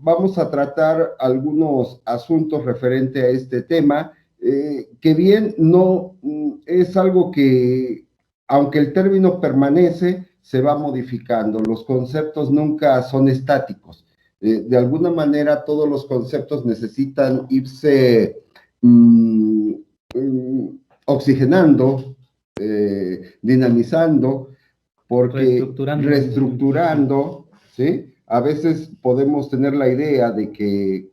vamos a tratar algunos asuntos referente a este tema, que bien no es algo que, aunque el término permanece, se va modificando. Los conceptos nunca son estáticos. De alguna manera, todos los conceptos necesitan irse mm, mm, oxigenando, dinamizando, porque reestructurando, ¿sí? A veces podemos tener la idea de que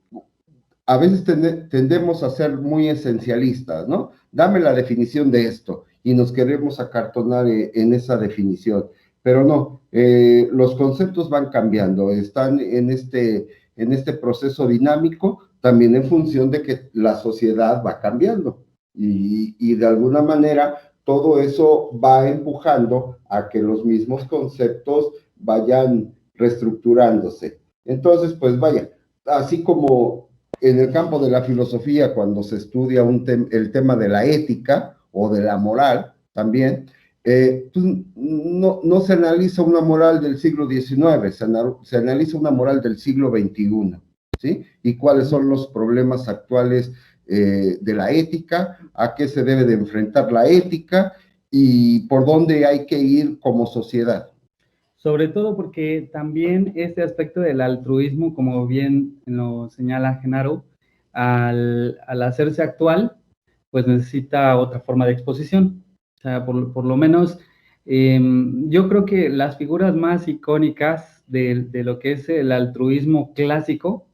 a veces tendemos a ser muy esencialistas, ¿no? Dame la definición de esto y nos queremos acartonar en esa definición, pero no, los conceptos van cambiando, están en este proceso dinámico, también en función de que la sociedad va cambiando y de alguna manera todo eso va empujando a que los mismos conceptos vayan reestructurándose. Entonces, pues vaya, así como en el campo de la filosofía, cuando se estudia el tema de la ética o de la moral también, pues no se analiza una moral del siglo XIX, se analiza una moral del siglo XXI, ¿sí? Y cuáles son los problemas actuales de la ética, a qué se debe de enfrentar la ética y por dónde hay que ir como sociedad. Sobre todo porque también este aspecto del altruismo, como bien lo señala Genaro, al hacerse actual, pues necesita otra forma de exposición. O sea, por lo menos, yo creo que las figuras más icónicas de lo que es el altruismo clásico,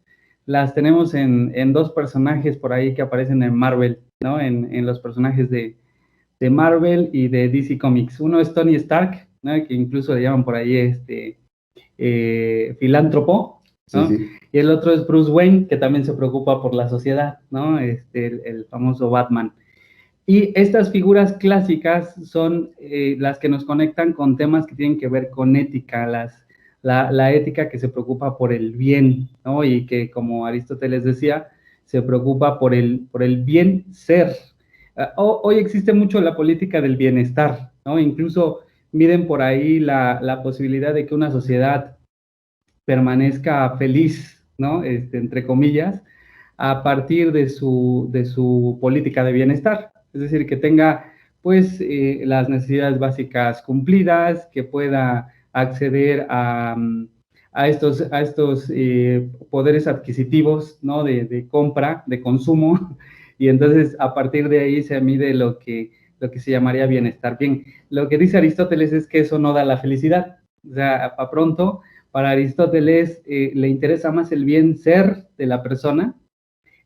las tenemos en dos personajes por ahí que aparecen en Marvel, ¿no? En los personajes de Marvel y de DC Comics. Uno es Tony Stark, ¿no? Que incluso le llaman por ahí filántropo, ¿no? Sí, sí. Y el otro es Bruce Wayne, que también se preocupa por la sociedad, ¿no? El famoso Batman. Y estas figuras clásicas son las que nos conectan con temas que tienen que ver con ética, la ética que se preocupa por el bien, ¿no? Y que, como Aristóteles decía, se preocupa por el bien ser. Hoy existe mucho la política del bienestar, ¿no? Incluso miden por ahí la posibilidad de que una sociedad permanezca feliz, ¿no? Entre comillas, a partir de su política de bienestar. Es decir, que tenga, pues, las necesidades básicas cumplidas, que pueda acceder a estos poderes adquisitivos, ¿no? De compra, de consumo, y entonces a partir de ahí se mide lo que se llamaría bienestar. Bien, lo que dice Aristóteles es que eso no da la felicidad. O sea, a pronto, para Aristóteles le interesa más el bien ser de la persona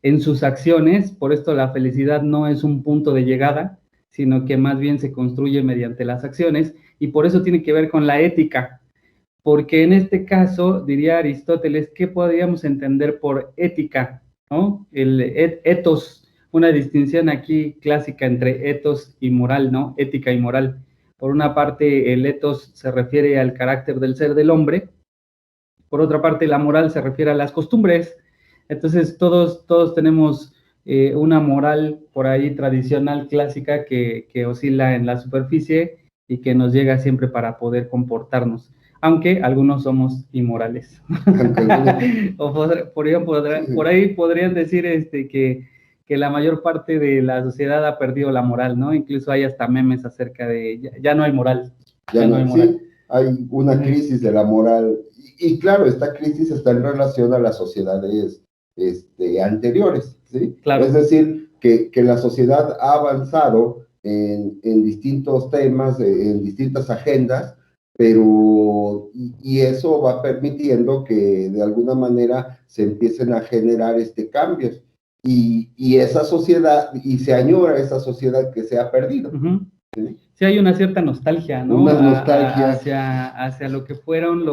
en sus acciones, por esto la felicidad no es un punto de llegada, sino que más bien se construye mediante las acciones, y por eso tiene que ver con la ética, porque en este caso, diría Aristóteles, ¿qué podríamos entender por ética? ¿No? El ethos, una distinción aquí clásica entre ethos y moral, ¿no? Ética y moral. Por una parte, el ethos se refiere al carácter del ser del hombre, por otra parte, la moral se refiere a las costumbres. Entonces, todos tenemos una moral por ahí tradicional, clásica, que oscila en la superficie y que nos llega siempre para poder comportarnos, aunque algunos somos inmorales. O por ahí podrían decir que la mayor parte de la sociedad ha perdido la moral, ¿no? Incluso hay hasta memes acerca de ya no hay moral. Ya no hay moral. Sí, hay una crisis de la moral. Y claro, esta crisis está en relación a las sociedades anteriores, ¿sí? Claro. Es decir, que la sociedad ha avanzado en distintos temas, en distintas agendas, pero y eso va permitiendo que de alguna manera se empiecen a generar cambios. Y esa sociedad, y se añora esa sociedad que se ha perdido. ¿Sí? Sí, hay una cierta nostalgia, ¿no? Una nostalgia. Hacia lo que fueron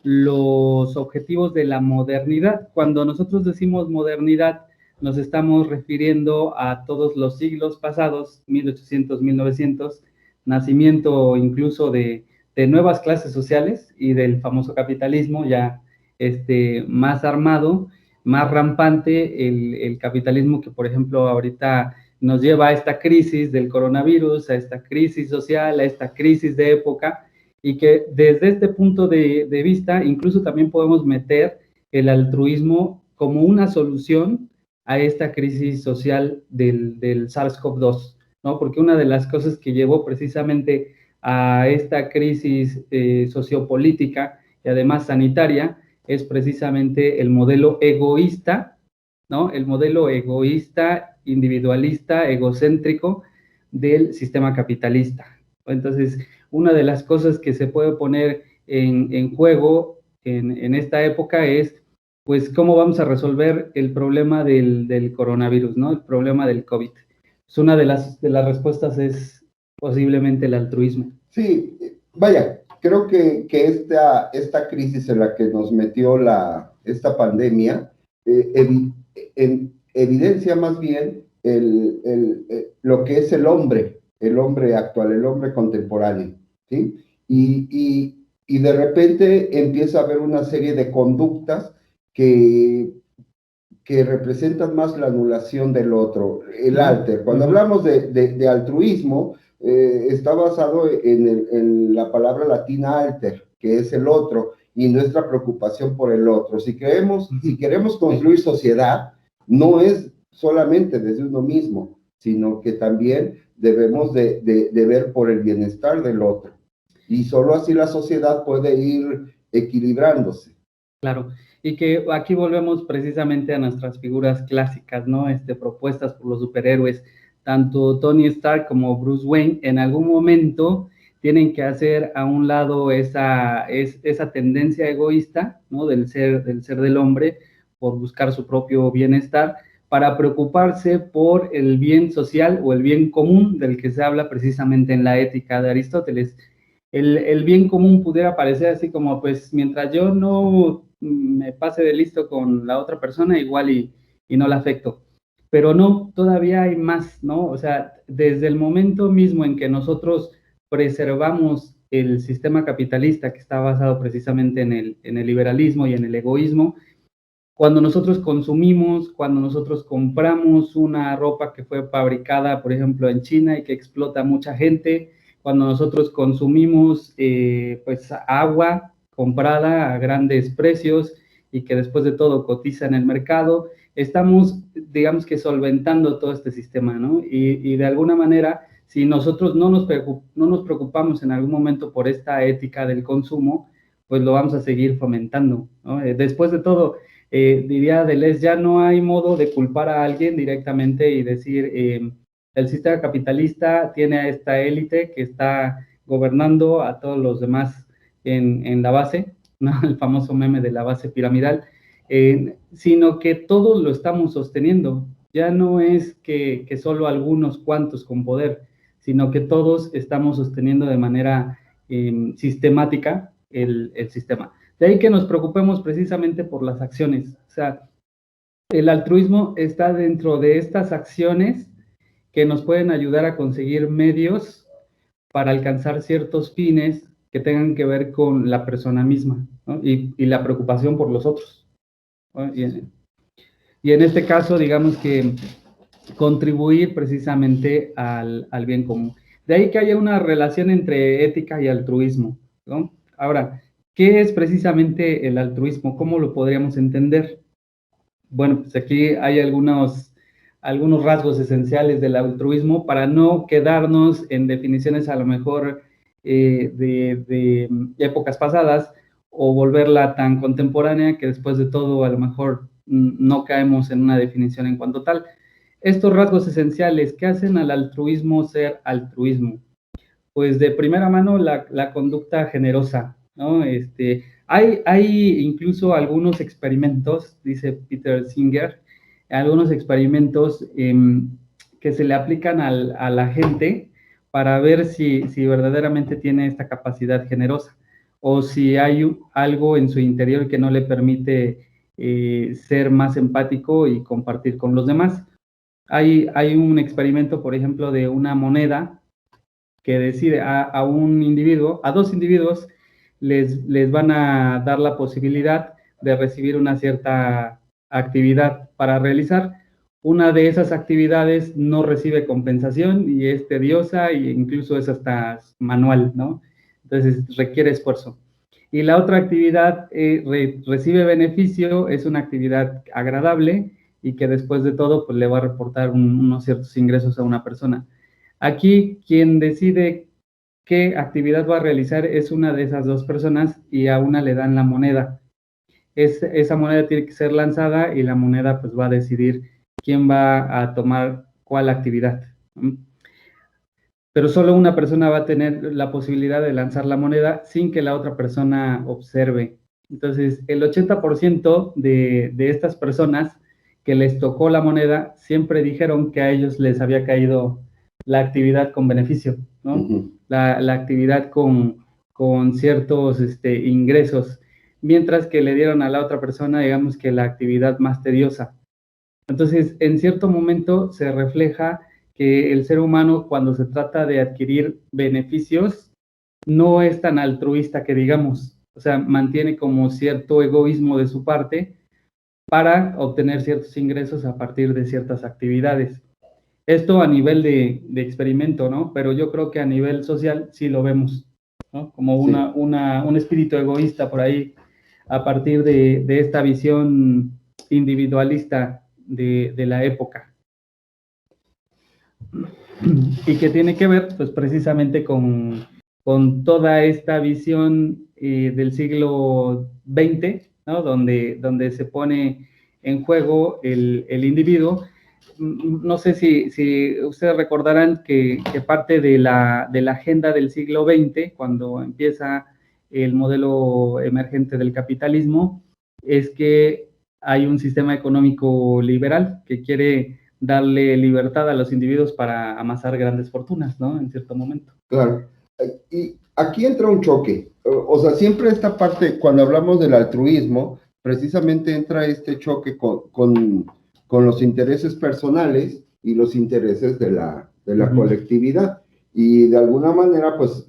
los objetivos de la modernidad. Cuando nosotros decimos modernidad, nos estamos refiriendo a todos los siglos pasados, 1800, 1900, nacimiento incluso de nuevas clases sociales y del famoso capitalismo ya más armado, más rampante, el capitalismo que, por ejemplo, ahorita nos lleva a esta crisis del coronavirus, a esta crisis social, a esta crisis de época, y que desde este punto de vista incluso también podemos meter el altruismo como una solución a esta crisis social del SARS-CoV-2, ¿no? Porque una de las cosas que llevó precisamente a esta crisis sociopolítica y además sanitaria es precisamente el modelo egoísta, ¿no? El modelo egoísta, individualista, egocéntrico del sistema capitalista. Entonces, una de las cosas que se puede poner en juego en esta época es, pues, cómo vamos a resolver el problema del coronavirus, ¿no? El problema del COVID. Pues una de las respuestas es posiblemente el altruismo. Sí, vaya, creo que esta crisis en la que nos metió esta pandemia evidencia más bien lo que es el hombre actual, el hombre contemporáneo, ¿sí? Y de repente empieza a haber una serie de conductas que representan más la anulación del otro, el alter. Cuando hablamos de altruismo, está basado en la palabra latina alter, que es el otro, y nuestra preocupación por el otro. Si queremos construir sociedad, no es solamente desde uno mismo, sino que también debemos de ver por el bienestar del otro. Y solo así la sociedad puede ir equilibrándose. Claro, y que aquí volvemos precisamente a nuestras figuras clásicas, ¿no? Propuestas por los superhéroes, tanto Tony Stark como Bruce Wayne, en algún momento tienen que hacer a un lado esa tendencia egoísta, ¿no? Del ser del hombre, por buscar su propio bienestar, para preocuparse por el bien social o el bien común del que se habla precisamente en la ética de Aristóteles. El bien común pudiera parecer así como, pues, mientras yo no me pase de listo con la otra persona, igual y no la afecto. Pero no, todavía hay más, ¿no? O sea, desde el momento mismo en que nosotros preservamos el sistema capitalista que está basado precisamente en el liberalismo y en el egoísmo, cuando nosotros consumimos, cuando nosotros compramos una ropa que fue fabricada, por ejemplo, en China y que explota a mucha gente, cuando nosotros consumimos pues agua comprada a grandes precios y que después de todo cotiza en el mercado, estamos, digamos que solventando todo este sistema, ¿no? Y de alguna manera, si nosotros no nos preocupamos en algún momento por esta ética del consumo, pues lo vamos a seguir fomentando, ¿no? Después de todo, diría Deleuze, ya no hay modo de culpar a alguien directamente y decir, el sistema capitalista tiene a esta élite que está gobernando a todos los demás en la base, ¿no? El famoso meme de la base piramidal, sino que todos lo estamos sosteniendo. Ya no es que solo algunos cuantos con poder, sino que todos estamos sosteniendo de manera sistemática el sistema. De ahí que nos preocupemos precisamente por las acciones. O sea, el altruismo está dentro de estas acciones que nos pueden ayudar a conseguir medios para alcanzar ciertos fines que tengan que ver con la persona misma, ¿no? y la preocupación por los otros, ¿no? Y en este caso, digamos que contribuir precisamente al bien común. De ahí que haya una relación entre ética y altruismo, ¿no? Ahora, ¿qué es precisamente el altruismo? ¿Cómo lo podríamos entender? Bueno, pues aquí hay algunos rasgos esenciales del altruismo para no quedarnos en definiciones a lo mejor de épocas pasadas o volverla tan contemporánea que después de todo a lo mejor no caemos en una definición en cuanto tal. Estos rasgos esenciales, ¿qué hacen al altruismo ser altruismo? Pues de primera mano la conducta generosa, ¿no? Hay incluso algunos experimentos, dice Peter Singer, algunos experimentos que se le aplican a la gente para ver si verdaderamente tiene esta capacidad generosa o si hay algo en su interior que no le permite ser más empático y compartir con los demás. Hay un experimento, por ejemplo, de una moneda que decide a un individuo, a dos individuos, les van a dar la posibilidad de recibir una cierta actividad para realizar. Una de esas actividades no recibe compensación y es tediosa e incluso es hasta manual, ¿no? Entonces requiere esfuerzo. Y la otra actividad recibe beneficio, es una actividad agradable y que después de todo pues, le va a reportar unos ciertos ingresos a una persona. Aquí quien decide qué actividad va a realizar es una de esas dos personas y a una le dan la moneda. Esa moneda tiene que ser lanzada y la moneda pues va a decidir quién va a tomar cuál actividad. Pero solo una persona va a tener la posibilidad de lanzar la moneda sin que la otra persona observe. Entonces, el 80% de estas personas que les tocó la moneda siempre dijeron que a ellos les había caído la actividad con beneficio, ¿no? La actividad con ciertos ingresos, mientras que le dieron a la otra persona, digamos que la actividad más tediosa. Entonces, en cierto momento se refleja que el ser humano, cuando se trata de adquirir beneficios, no es tan altruista que digamos, o sea, mantiene como cierto egoísmo de su parte para obtener ciertos ingresos a partir de ciertas actividades. Esto a nivel de experimento, ¿no? Pero yo creo que a nivel social sí lo vemos, ¿no? Como un espíritu egoísta por ahí, a partir de esta visión individualista de la época. Y que tiene que ver, pues, precisamente con toda esta visión del siglo XX, ¿no? Donde se pone en juego el individuo. No sé si ustedes recordarán que parte de la agenda del siglo XX, cuando empieza el modelo emergente del capitalismo, es que hay un sistema económico liberal que quiere darle libertad a los individuos para amasar grandes fortunas, ¿no? En cierto momento. Claro. Y aquí entra un choque. O sea, siempre esta parte, cuando hablamos del altruismo, precisamente entra este choque con los intereses personales y los intereses de la colectividad. Y de alguna manera, pues,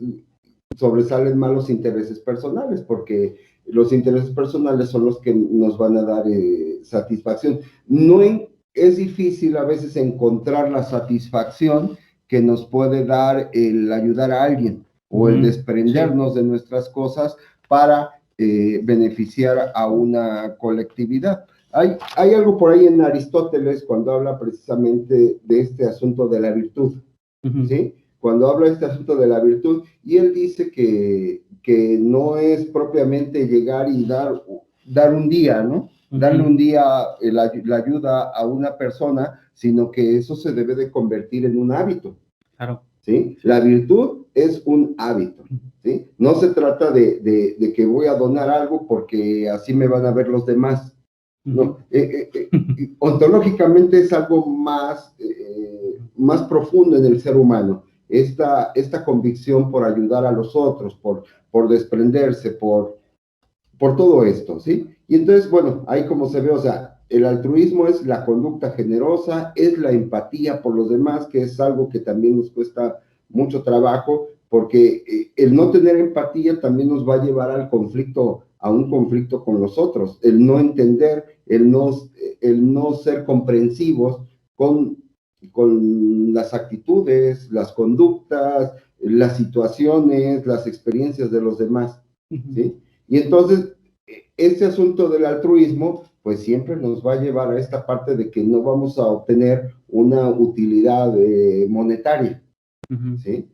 sobresalen más los intereses personales, porque los intereses personales son los que nos van a dar satisfacción. Es difícil a veces encontrar la satisfacción que nos puede dar el ayudar a alguien o el desprendernos de nuestras cosas para beneficiar a una colectividad. Hay algo por ahí en Aristóteles cuando habla precisamente de este asunto de la virtud, ¿sí? Cuando habla de este asunto de la virtud, y él dice que no es propiamente llegar y dar un día, ¿no? Darle un día la ayuda a una persona, sino que eso se debe de convertir en un hábito. Claro. ¿Sí? La virtud es un hábito, ¿sí? No se trata de que voy a donar algo porque así me van a ver los demás. No, ontológicamente es algo más profundo en el ser humano. Esta convicción por ayudar a los otros, por desprenderse, por todo esto, ¿sí? Y entonces, bueno, ahí como se ve, o sea, el altruismo es la conducta generosa, es la empatía por los demás, que es algo que también nos cuesta mucho trabajo, porque el no tener empatía también nos va a llevar a un conflicto con los otros, el no entender, el no ser comprensivos con las actitudes, las conductas, las situaciones, las experiencias de los demás, ¿sí? Y entonces, este asunto del altruismo, pues siempre nos va a llevar a esta parte de que no vamos a obtener una utilidad monetaria, ¿sí?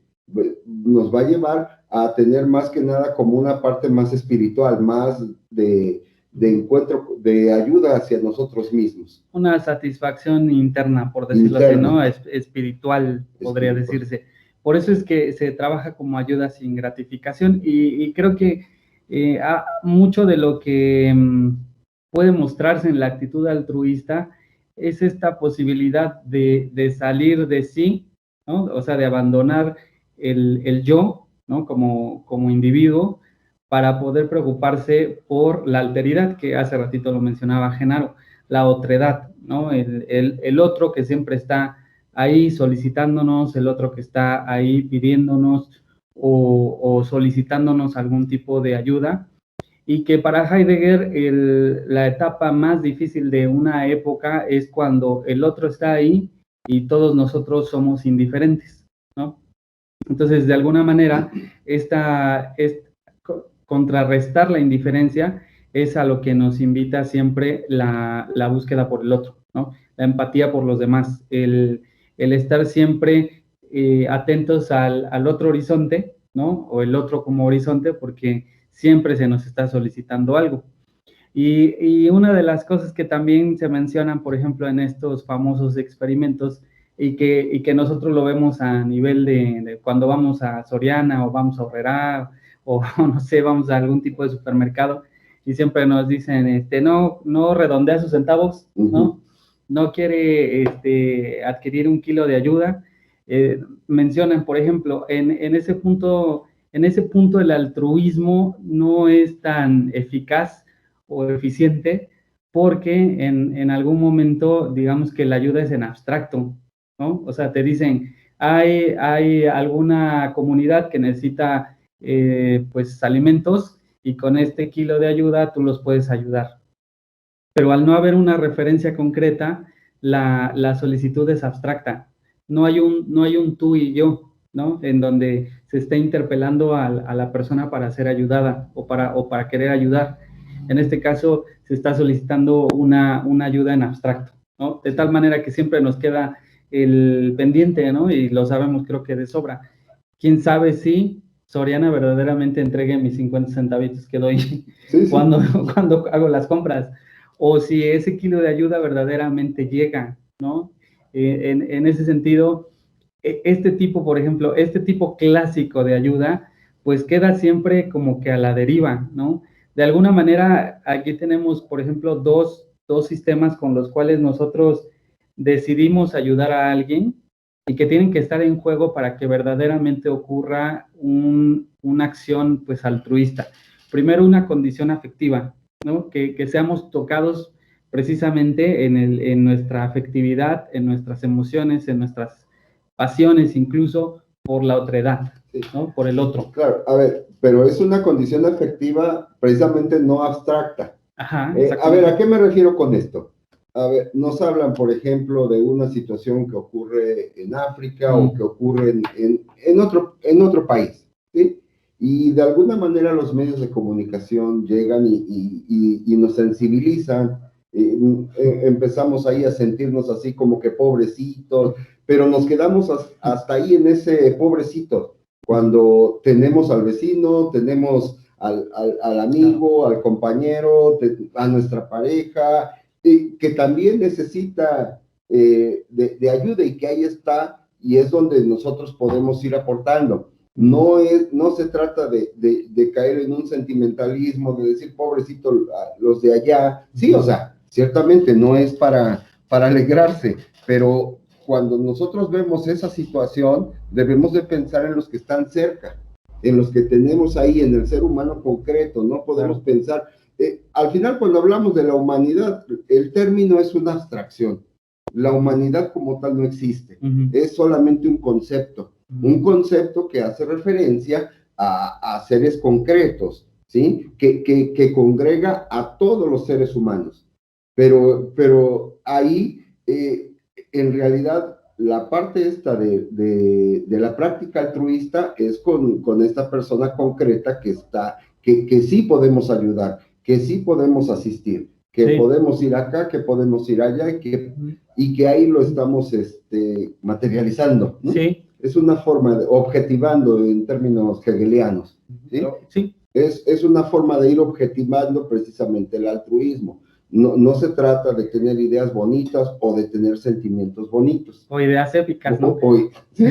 Nos va a llevar a tener más que nada como una parte más espiritual, más de encuentro, de ayuda hacia nosotros mismos. Una satisfacción interna, por decirlo así, ¿no? Espiritual, podría decirse. Por eso es que se trabaja como ayuda sin gratificación y creo que mucho de lo que puede mostrarse en la actitud altruista es esta posibilidad de salir de sí, ¿no? O sea, de abandonar el yo, ¿no? Como individuo, para poder preocuparse por la alteridad, que hace ratito lo mencionaba Genaro, la otredad, ¿no? El otro que siempre está ahí solicitándonos, el otro que está ahí pidiéndonos o solicitándonos algún tipo de ayuda, y que para Heidegger la etapa más difícil de una época es cuando el otro está ahí y todos nosotros somos indiferentes, ¿no? Entonces, de alguna manera, contrarrestar la indiferencia es a lo que nos invita siempre la búsqueda por el otro, ¿no? La empatía por los demás, el estar siempre atentos al otro horizonte, ¿no? O el otro como horizonte, porque siempre se nos está solicitando algo. Y una de las cosas que también se mencionan, por ejemplo, en estos famosos experimentos, y que nosotros lo vemos a nivel de cuando vamos a Soriana o vamos a Obrera o no sé, vamos a algún tipo de supermercado y siempre nos dicen, no redondea sus centavos, ¿no? No quiere adquirir 1 kilo de ayuda. Mencionan, por ejemplo, en ese punto el altruismo no es tan eficaz o eficiente porque en algún momento, digamos que la ayuda es en abstracto, ¿no? O sea, te dicen, hay alguna comunidad que necesita pues alimentos y con este kilo de ayuda tú los puedes ayudar. Pero al no haber una referencia concreta, la solicitud es abstracta. No hay un tú y yo, ¿no? En donde se esté interpelando a la persona para ser ayudada o para querer ayudar. En este caso, se está solicitando una ayuda en abstracto, ¿no? De tal manera que siempre nos queda el pendiente, ¿no? Y lo sabemos, creo que de sobra. ¿Quién sabe si Soriana verdaderamente entregue mis 50 centavitos que doy cuando hago las compras? O si ese kilo de ayuda verdaderamente llega, ¿no? En ese sentido, este tipo, por ejemplo, este tipo clásico de ayuda, pues queda siempre como que a la deriva, ¿no? De alguna manera, aquí tenemos, por ejemplo, dos sistemas con los cuales nosotros decidimos ayudar a alguien y que tienen que estar en juego para que verdaderamente ocurra una acción, pues, altruista. Primero, una condición afectiva, ¿no? Que seamos tocados precisamente en nuestra afectividad, en nuestras emociones, en nuestras pasiones, incluso por la otredad, ¿no? Por el otro. Claro, a ver, pero es una condición afectiva precisamente no abstracta. Ajá, a ver, ¿a qué me refiero con esto? A ver, nos hablan, por ejemplo, de una situación que ocurre en África o que ocurre en otro país, ¿sí? Y de alguna manera los medios de comunicación llegan y nos sensibilizan, empezamos ahí a sentirnos así como que pobrecitos, pero nos quedamos hasta ahí en ese pobrecito, cuando tenemos al vecino, tenemos al amigo, al compañero, a nuestra pareja, que también necesita de ayuda y que ahí está, y es donde nosotros podemos ir aportando. No se trata de caer en un sentimentalismo, de decir, pobrecito, los de allá. Sí, o sea, ciertamente no es para alegrarse, pero cuando nosotros vemos esa situación, debemos de pensar en los que están cerca, en los que tenemos ahí, en el ser humano concreto. No podemos pensar, al final cuando hablamos de la humanidad, el término es una abstracción. La humanidad como tal no existe, es solamente un concepto que hace referencia a seres concretos, ¿sí? Que congrega a todos los seres humanos. Pero ahí, en realidad, la parte esta de la práctica altruista es con esta persona concreta que sí podemos ayudar, que sí podemos asistir, que podemos ir acá, que podemos ir allá y que ahí lo estamos materializando, ¿no? Sí. Es una forma de objetivando en términos hegelianos, ¿sí? Sí. Es una forma de ir objetivando precisamente el altruismo. No se trata de tener ideas bonitas o de tener sentimientos bonitos. O ideas épicas, ¿no? Sí.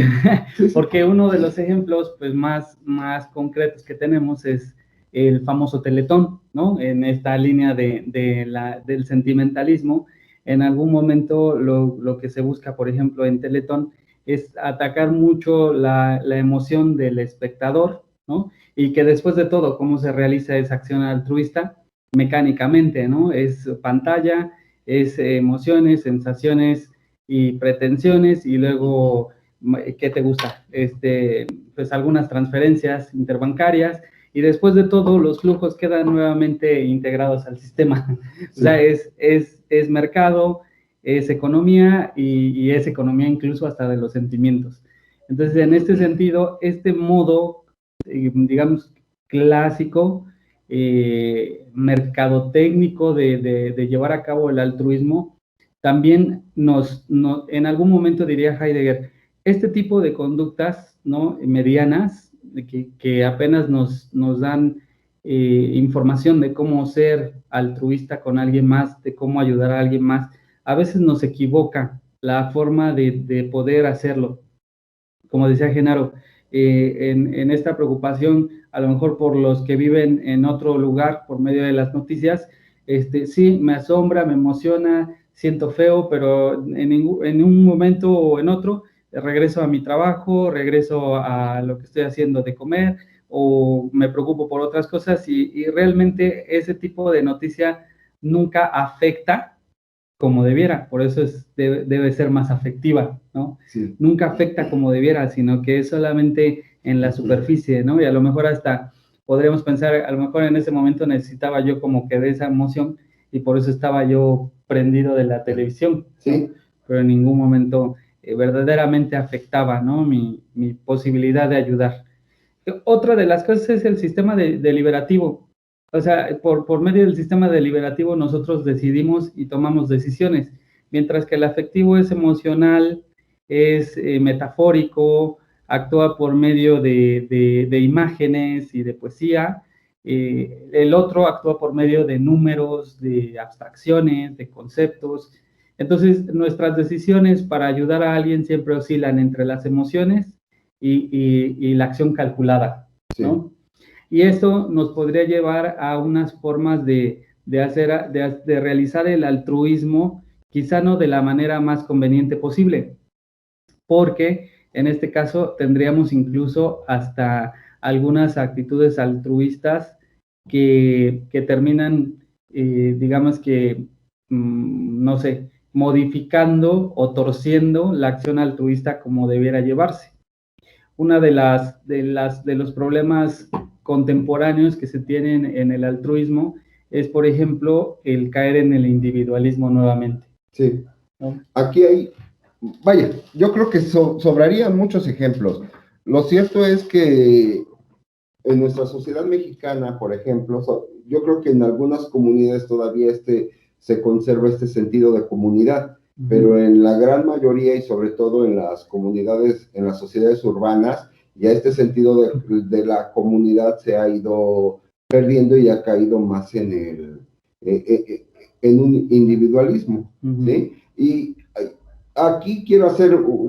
Porque uno de los ejemplos pues, más concretos que tenemos es el famoso Teletón, ¿no? En esta línea del sentimentalismo, en algún momento lo que se busca, por ejemplo, en Teletón, es atacar mucho la emoción del espectador, ¿no? Y que después de todo, ¿cómo se realiza esa acción altruista? Mecánicamente, ¿no? Es pantalla, es emociones, sensaciones y pretensiones, y luego, ¿qué te gusta? Pues algunas transferencias interbancarias, y después de todo, los flujos quedan nuevamente integrados al sistema. Sí. O sea, es mercado, es economía, y es economía incluso hasta de los sentimientos. Entonces, en este sentido, este modo, digamos, clásico, mercadotécnico de llevar a cabo el altruismo, también en algún momento diría Heidegger, este tipo de conductas, ¿no?, medianas, que apenas nos dan información de cómo ser altruista con alguien más, de cómo ayudar a alguien más, a veces nos equivoca la forma de poder hacerlo. Como decía Genaro, en esta preocupación, a lo mejor por los que viven en otro lugar por medio de las noticias, sí, me asombra, me emociona, siento feo, pero en un momento o en otro regreso a mi trabajo, regreso a lo que estoy haciendo de comer, o me preocupo por otras cosas, y realmente ese tipo de noticia nunca afecta como debiera, por eso debe ser más afectiva, ¿no? Sí. Nunca afecta como debiera, sino que es solamente en la superficie, ¿no? Y a lo mejor hasta podríamos pensar, a lo mejor en ese momento necesitaba yo como que de esa emoción y por eso estaba yo prendido de la televisión, sí, ¿no? Pero en ningún momento verdaderamente afectaba, ¿no?, mi posibilidad de ayudar. Otra de las cosas es el sistema deliberativo. O sea, por medio del sistema deliberativo nosotros decidimos y tomamos decisiones, mientras que el afectivo es emocional, es metafórico, actúa por medio de imágenes y de poesía. El otro actúa por medio de números, de abstracciones, de conceptos. Entonces, nuestras decisiones para ayudar a alguien siempre oscilan entre las emociones y la acción calculada, ¿no? Sí. Y esto nos podría llevar a unas formas de realizar el altruismo, quizá no de la manera más conveniente posible, porque en este caso tendríamos incluso hasta algunas actitudes altruistas que terminan, digamos que, no sé, modificando o torciendo la acción altruista como debiera llevarse. Una de los problemas contemporáneos que se tienen en el altruismo es, por ejemplo, el caer en el individualismo nuevamente. Sí. ¿No? Aquí hay, vaya, yo creo que sobrarían muchos ejemplos. Lo cierto es que en nuestra sociedad mexicana, por ejemplo, yo creo que en algunas comunidades todavía se conserva este sentido de comunidad, pero en la gran mayoría y sobre todo en las comunidades, en las sociedades urbanas, ya este sentido de la comunidad se ha ido perdiendo y ha caído más en un individualismo, ¿sí? Y aquí quiero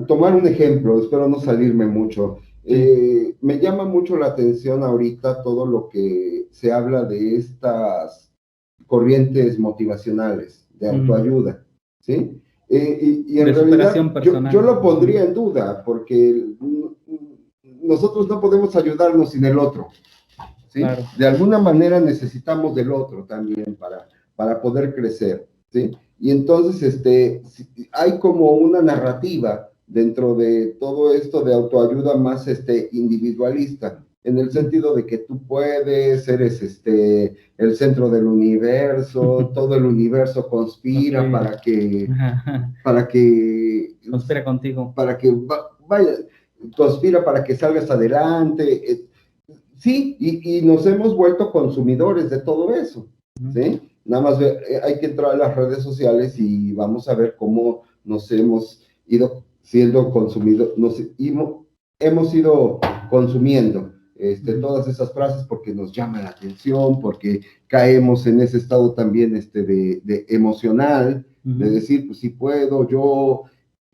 tomar un ejemplo, espero no salirme mucho. Sí. Me llama mucho la atención ahorita todo lo que se habla de estas corrientes motivacionales de autoayuda, ¿sí? Y en realidad yo lo pondría en duda, porque nosotros no podemos ayudarnos sin el otro, ¿sí? Claro. De alguna manera necesitamos del otro también para poder crecer, ¿sí? Y entonces hay como una narrativa dentro de todo esto de autoayuda más individualista, en el sentido de que tú puedes, eres el centro del universo, todo el universo conspira para que conspira contigo, para que vaya, conspira para que salgas adelante. Sí, y nos hemos vuelto consumidores de todo eso, ¿sí? Nada más hay que entrar a las redes sociales y vamos a ver cómo nos hemos ido siendo consumidos, hemos ido consumiendo todas esas frases porque nos llama la atención, porque caemos en ese estado también de emocional, de decir, pues sí puedo, yo,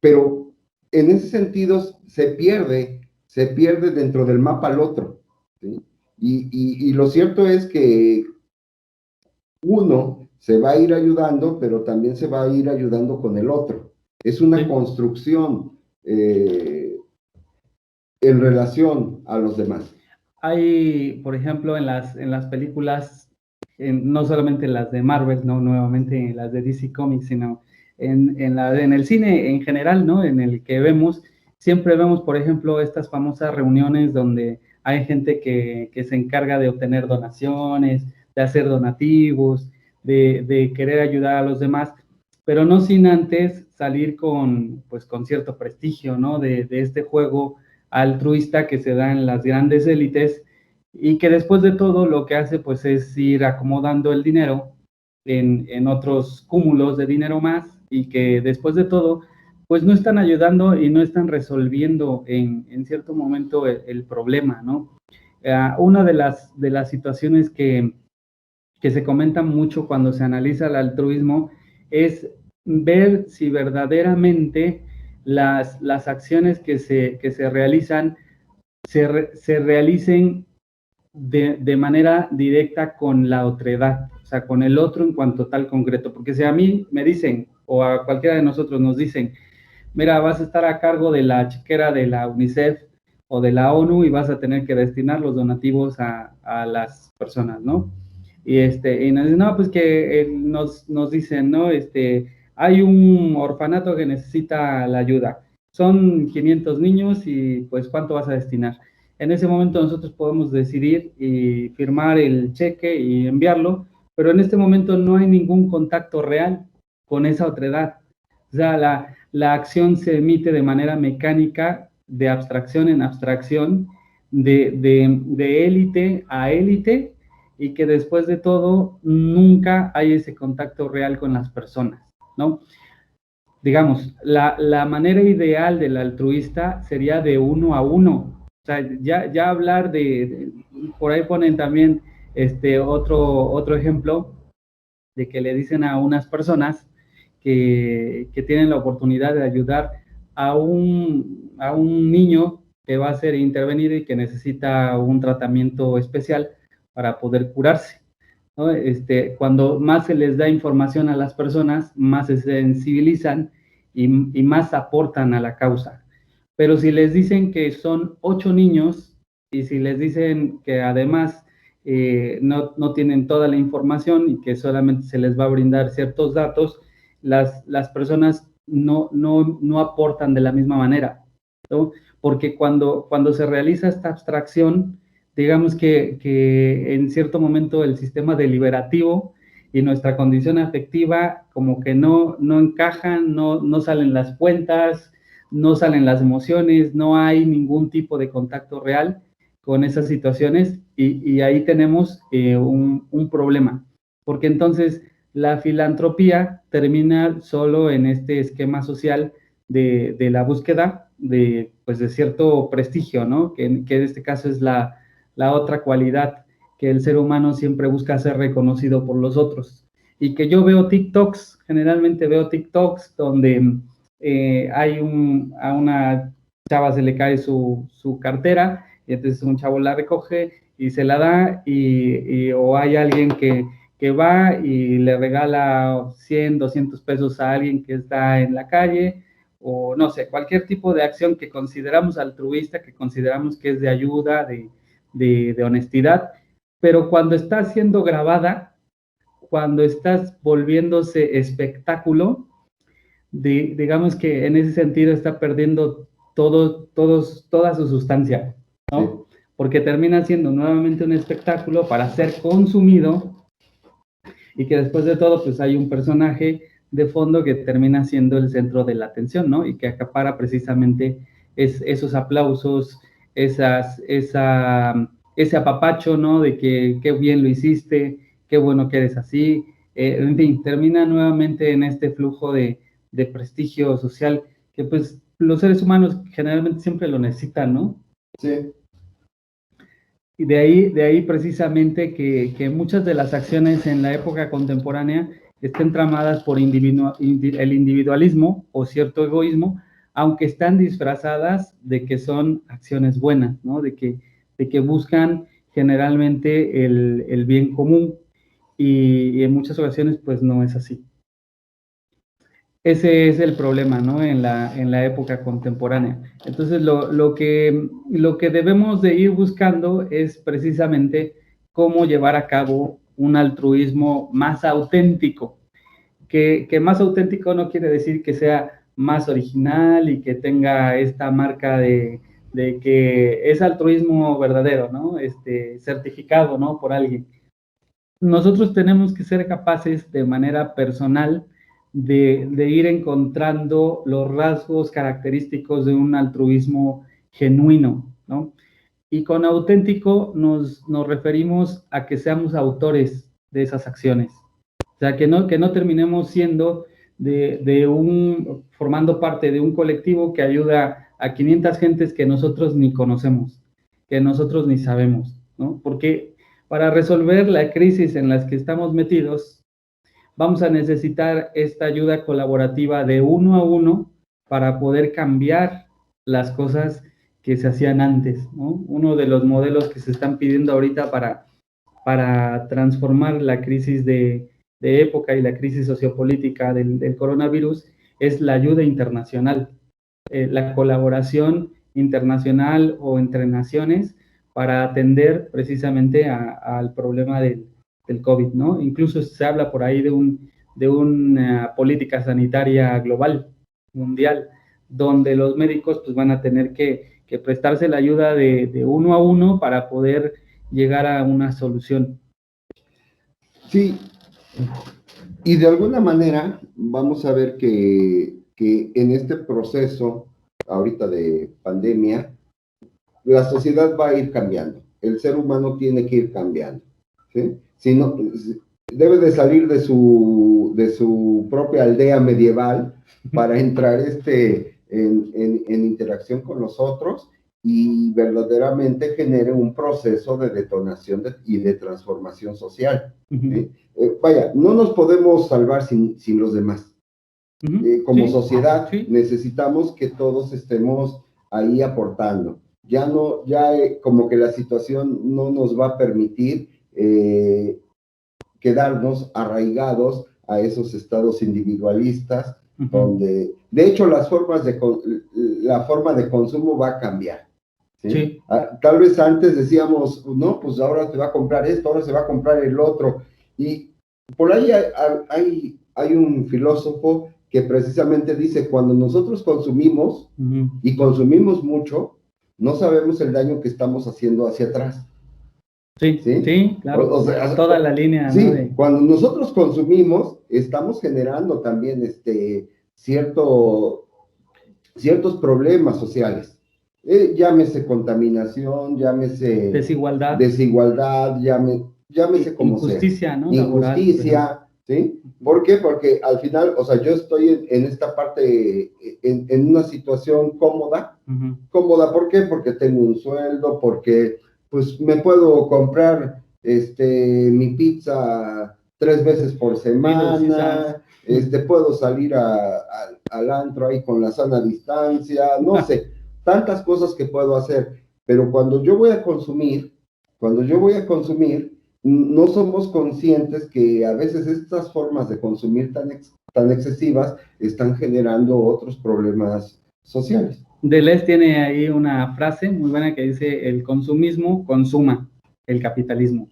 pero en ese sentido se pierde dentro del mapa al otro, ¿sí? Y lo cierto es que uno se va a ir ayudando, pero también se va a ir ayudando con el otro. Es una construcción en relación a los demás. Hay, por ejemplo, en las películas, no solamente las de Marvel, ¿no? Nuevamente las de DC Comics, sino en el cine en general, ¿no? En el que siempre vemos, por ejemplo, estas famosas reuniones donde hay gente que se encarga de obtener donaciones, de hacer donativos, de querer ayudar a los demás, pero no sin antes salir con cierto prestigio, ¿no? De este juego altruista que se da en las grandes élites, y que después de todo lo que hace pues es ir acomodando el dinero en otros cúmulos de dinero más, y que después de todo pues no están ayudando y no están resolviendo en cierto momento el problema, ¿no? Una de las situaciones que se comentan mucho cuando se analiza el altruismo es ver si verdaderamente las acciones que se realizan se realicen de manera directa con la otredad, o sea, con el otro en cuanto tal concreto. Porque si a mí me dicen, o a cualquiera de nosotros nos dicen, mira, vas a estar a cargo de la chequera de la UNICEF o de la ONU y vas a tener que destinar los donativos a las personas, ¿no? Y nos dicen, no, pues que nos dicen, ¿no? Hay un orfanato que necesita la ayuda. Son 500 niños y pues ¿cuánto vas a destinar? En ese momento nosotros podemos decidir y firmar el cheque y enviarlo, pero en este momento no hay ningún contacto real con esa otredad. O sea, la acción se emite de manera mecánica, de abstracción en abstracción, de élite a élite, y que después de todo nunca hay ese contacto real con las personas, ¿no? Digamos, la manera ideal del altruista sería de uno a uno. O sea, ya hablar por ahí ponen también otro ejemplo de que le dicen a unas personas que tienen la oportunidad de ayudar a un niño que va a ser intervenido y que necesita un tratamiento especial para poder curarse, ¿no? Cuando más se les da información a las personas, más se sensibilizan y más aportan a la causa. Pero si les dicen que son 8 niños y si les dicen que además no tienen toda la información y que solamente se les va a brindar ciertos datos, las personas no aportan de la misma manera, ¿no? Porque cuando se realiza esta abstracción, digamos que en cierto momento el sistema deliberativo y nuestra condición afectiva como que no encajan, no salen las cuentas, no salen las emociones, no hay ningún tipo de contacto real con esas situaciones, y ahí tenemos un problema, porque entonces la filantropía termina solo en este esquema social de la búsqueda pues de cierto prestigio, ¿no? Que en este caso es la otra cualidad, que el ser humano siempre busca ser reconocido por los otros. Y que yo veo TikToks, generalmente veo TikToks donde a una chava se le cae su cartera, y entonces un chavo la recoge y se la da, o hay alguien que va y le regala 100, 200 pesos a alguien que está en la calle, o no sé, cualquier tipo de acción que consideramos altruista, que consideramos que es de ayuda, de honestidad, pero cuando está siendo grabada, cuando estás volviéndose espectáculo, digamos que en ese sentido está perdiendo toda su sustancia, ¿no? Sí. Porque termina siendo nuevamente un espectáculo para ser consumido, y que después de todo pues hay un personaje de fondo que termina siendo el centro de la atención, ¿no? Y que acapara precisamente esos aplausos, ese apapacho, ¿no? De que qué bien lo hiciste, qué bueno que eres así, en fin, termina nuevamente en este flujo de prestigio social que pues los seres humanos generalmente siempre lo necesitan, ¿no? Sí. Y de ahí precisamente que muchas de las acciones en la época contemporánea estén tramadas por el individualismo o cierto egoísmo, aunque están disfrazadas de que son acciones buenas, ¿no? De que buscan generalmente el bien común, y en muchas ocasiones pues no es así. Ese es el problema, ¿no? En la época contemporánea. Entonces, lo que debemos de ir buscando es precisamente cómo llevar a cabo un altruismo más auténtico. Que más auténtico no quiere decir que sea más original y que tenga esta marca de que es altruismo verdadero, ¿no? Certificado, ¿no? Por alguien. Nosotros tenemos que ser capaces de manera personal de ir encontrando los rasgos característicos de un altruismo genuino, ¿no? Y con auténtico nos referimos a que seamos autores de esas acciones. O sea, que no terminemos siendo formando parte de un colectivo que ayuda a 500 gentes que nosotros ni conocemos, que nosotros ni sabemos, ¿no? Porque para resolver la crisis en las que estamos metidos, vamos a necesitar esta ayuda colaborativa de uno a uno para poder cambiar las cosas que se hacían antes, ¿no? Uno de los modelos que se están pidiendo ahorita para transformar la crisis de época y la crisis sociopolítica del coronavirus es la ayuda internacional, la colaboración internacional o entre naciones para atender precisamente al problema del COVID, ¿no? Incluso se habla por ahí de una política sanitaria global, mundial, donde los médicos pues van a tener que prestarse la ayuda de uno a uno para poder llegar a una solución. Sí, y de alguna manera vamos a ver que en este proceso ahorita de pandemia, la sociedad va a ir cambiando, el ser humano tiene que ir cambiando, ¿sí? Si no, debe de salir de su propia aldea medieval para entrar en interacción con los otros y verdaderamente genere un proceso de detonación y de transformación social. ¿Sí? Vaya, no nos podemos salvar sin los demás. Como sociedad necesitamos que todos estemos ahí aportando. Ya como que la situación no nos va a permitir quedarnos arraigados a esos estados individualistas, donde, de hecho, la forma de consumo va a cambiar. ¿Sí? Sí. Tal vez antes decíamos, no, pues ahora se va a comprar esto, ahora se va a comprar el otro, y por ahí hay un filósofo que precisamente dice, cuando nosotros consumimos, y consumimos mucho, no sabemos el daño que estamos haciendo hacia atrás. Sí, ¿sí? Sí, claro, o sea, toda la línea. Sí, ¿no? Cuando nosotros consumimos, estamos generando también ciertos problemas sociales. Llámese contaminación, llámese desigualdad, llámese como injusticia, sea. ¿no? Injusticia, ¿sí? ¿Por qué? Porque al final, o sea, yo estoy en esta parte, en una situación cómoda. Cómoda, ¿por qué? Porque tengo un sueldo, porque pues me puedo comprar mi pizza 3 veces por semana, puedo salir al antro ahí con la sana distancia, no sé, tantas cosas que puedo hacer, pero cuando yo voy a consumir, no somos conscientes que a veces estas formas de consumir tan excesivas están generando otros problemas sociales. Deleuze tiene ahí una frase muy buena que dice, el consumismo consuma el capitalismo.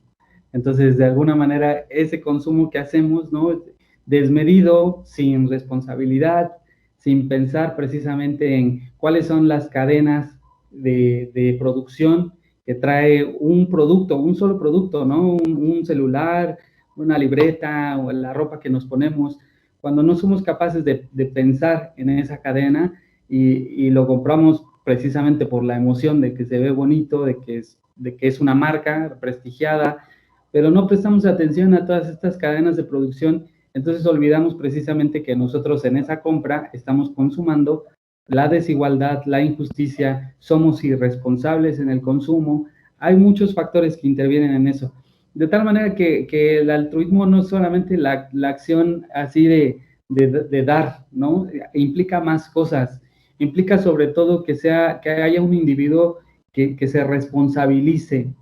Entonces, de alguna manera, ese consumo que hacemos, ¿no? Desmedido, sin responsabilidad, sin pensar precisamente en cuáles son las cadenas de producción que trae un producto, un solo producto, ¿no? Un celular, una libreta o la ropa que nos ponemos. Cuando no somos capaces de pensar en esa cadena y lo compramos precisamente por la emoción de que se ve bonito, de que es una marca prestigiada, pero no prestamos atención a todas estas cadenas de producción, entonces olvidamos precisamente que nosotros en esa compra estamos consumando la desigualdad, la injusticia, somos irresponsables en el consumo, hay muchos factores que intervienen en eso. De tal manera que el altruismo no es solamente la acción así de dar, ¿no? Implica más cosas, implica sobre todo que haya un individuo que se responsabilice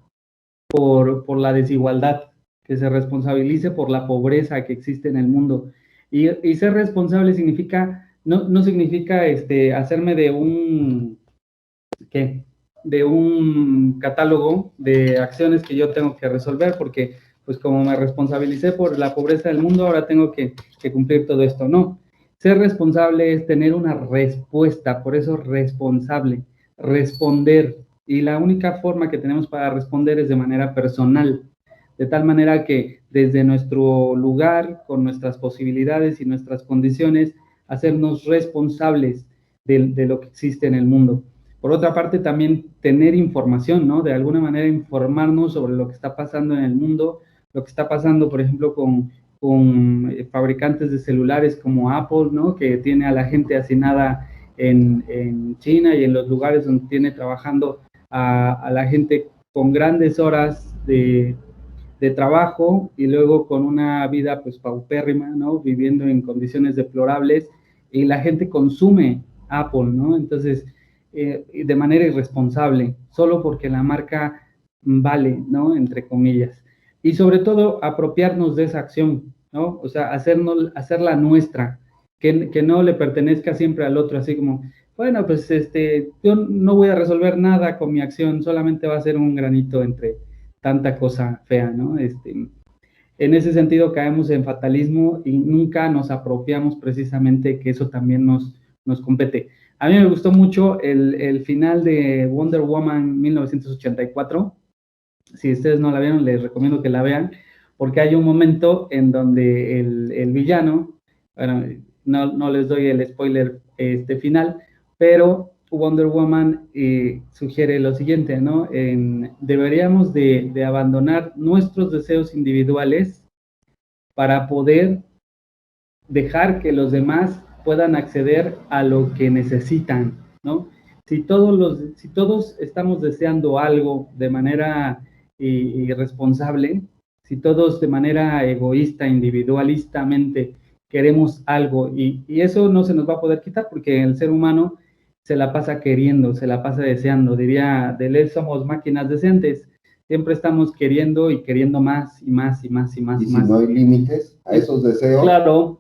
por la desigualdad, que se responsabilice por la pobreza que existe en el mundo. Y ser responsable significa, no significa hacerme de un catálogo de acciones que yo tengo que resolver, porque pues como me responsabilicé por la pobreza del mundo, ahora tengo que cumplir todo esto. No, ser responsable es tener una respuesta, por eso responsable, responder. Y la única forma que tenemos para responder es de manera personal, de tal manera que desde nuestro lugar, con nuestras posibilidades y nuestras condiciones, hacernos responsables de lo que existe en el mundo. Por otra parte, también tener información, ¿no? De alguna manera informarnos sobre lo que está pasando en el mundo, lo que está pasando, por ejemplo, con fabricantes de celulares como Apple, ¿no? Que tiene a la gente hacinada en China y en los lugares donde tiene trabajando a la gente con grandes horas de trabajo y luego con una vida pues paupérrima, ¿no? Viviendo en condiciones deplorables y la gente consume Apple, ¿no? Entonces, de manera irresponsable, solo porque la marca vale, ¿no? Entre comillas. Y sobre todo, apropiarnos de esa acción, ¿no? O sea, hacerla nuestra, que no le pertenezca siempre al otro, así como, bueno, pues yo no voy a resolver nada con mi acción, solamente va a ser un granito entre tanta cosa fea, ¿no? En ese sentido caemos en fatalismo y nunca nos apropiamos precisamente que eso también nos compete. A mí me gustó mucho el final de Wonder Woman 1984. Si ustedes no la vieron, les recomiendo que la vean, porque hay un momento en donde el villano, bueno, no les doy el spoiler final, pero Wonder Woman sugiere lo siguiente, ¿no? Deberíamos de abandonar nuestros deseos individuales para poder dejar que los demás puedan acceder a lo que necesitan, ¿no? Si todos estamos deseando algo de manera irresponsable, si todos de manera egoísta, individualistamente queremos algo y eso no se nos va a poder quitar porque el ser humano se la pasa queriendo, se la pasa deseando. Diría Deleuze, somos máquinas deseantes. Siempre estamos queriendo y queriendo más y más y más y más. Y si no hay límites a esos deseos, claro.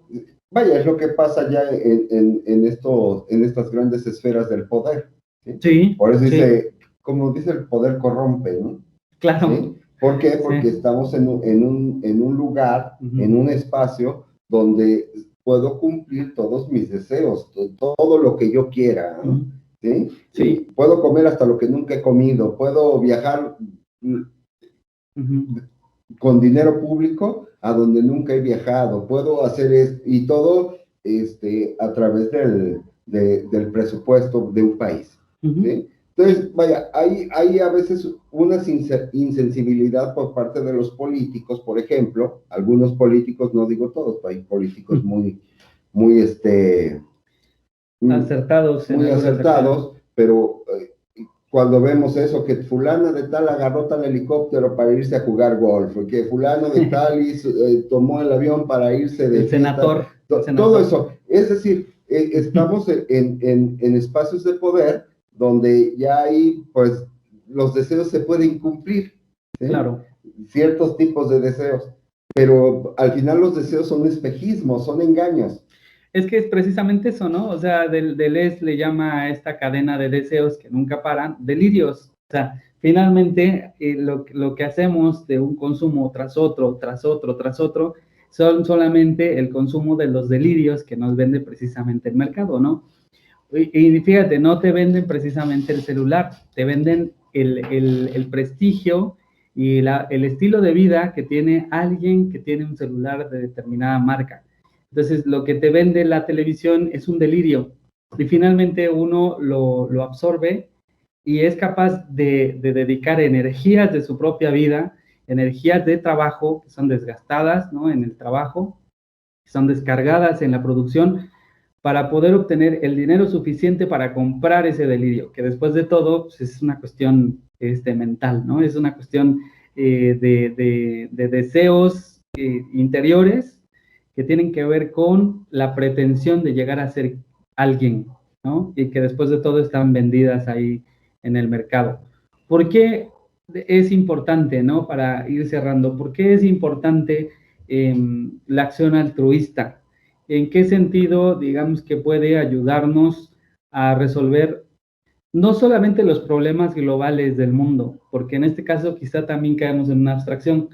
Vaya, es lo que pasa ya en estas grandes esferas del poder. ¿Sí? Sí. Por eso dice, sí. como dice, el poder corrompe, ¿no? Claro. ¿Sí? ¿Por qué? Porque estamos en un lugar, en un espacio donde puedo cumplir todos mis deseos, todo lo que yo quiera, ¿no? ¿Sí? Sí. Puedo comer hasta lo que nunca he comido, puedo viajar con dinero público a donde nunca he viajado, puedo hacer y todo a través del presupuesto de un país. ¿Sí? Entonces, vaya, hay a veces una insensibilidad por parte de los políticos, por ejemplo, algunos políticos, no digo todos, hay políticos muy acertados, pero cuando vemos eso, que fulana de tal agarró tal helicóptero para irse a jugar golf, que fulano de tal tomó el avión para irse de senador. Todo eso. Es decir, estamos en espacios de poder donde ya hay, pues, los deseos se pueden cumplir. ¿Sí? Claro. Ciertos tipos de deseos. Pero al final los deseos son espejismos, son engaños. Es que es precisamente eso, ¿no? O sea, Deleuze le llama a esta cadena de deseos que nunca paran, delirios. O sea, finalmente lo que hacemos de un consumo tras otro, tras otro, tras otro, son solamente el consumo de los delirios que nos vende precisamente el mercado, ¿no? Y fíjate, no te venden precisamente el celular, te venden el prestigio y el estilo de vida que tiene alguien que tiene un celular de determinada marca. Entonces, lo que te vende la televisión es un delirio y finalmente uno lo absorbe y es capaz de dedicar energías de su propia vida, energías de trabajo que son desgastadas, ¿no? En el trabajo, que son descargadas en la producción para poder obtener el dinero suficiente para comprar ese delirio, que después de todo pues, es una cuestión mental, ¿no? Es una cuestión de deseos interiores que tienen que ver con la pretensión de llegar a ser alguien, ¿no? Y que después de todo están vendidas ahí en el mercado. ¿Por qué es importante, ¿no? Para ir cerrando, ¿por qué es importante la acción altruista? ¿En qué sentido, digamos, que puede ayudarnos a resolver no solamente los problemas globales del mundo, porque en este caso quizá también caemos en una abstracción,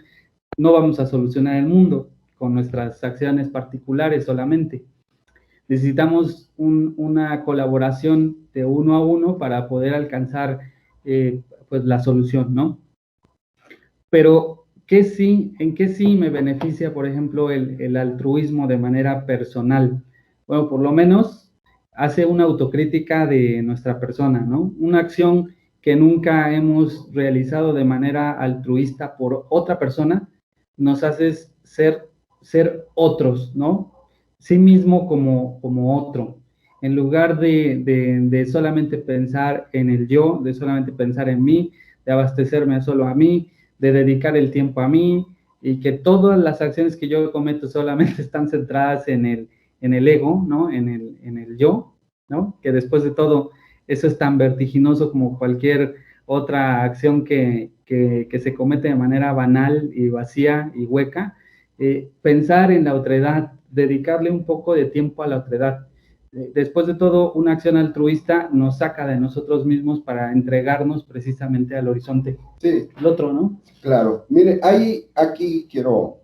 no vamos a solucionar el mundo con nuestras acciones particulares solamente. Necesitamos una colaboración de uno a uno para poder alcanzar pues la solución, ¿no? Pero ¿en qué sí me beneficia, por ejemplo, el altruismo de manera personal? Bueno, por lo menos hace una autocrítica de nuestra persona, ¿no? Una acción que nunca hemos realizado de manera altruista por otra persona, nos hace ser otros, ¿no? Sí mismo como otro. En lugar de solamente pensar en el yo, de solamente pensar en mí, de abastecerme solo a mí, de dedicar el tiempo a mí, y que todas las acciones que yo cometo solamente están centradas en el ego, ¿no? En el yo, ¿no? Que después de todo, eso es tan vertiginoso como cualquier otra acción que se comete de manera banal y vacía y hueca. Pensar en la otredad, dedicarle un poco de tiempo a la otredad. Después de todo, una acción altruista nos saca de nosotros mismos para entregarnos precisamente al horizonte. Sí. El otro, ¿no? Claro. Mire, aquí quiero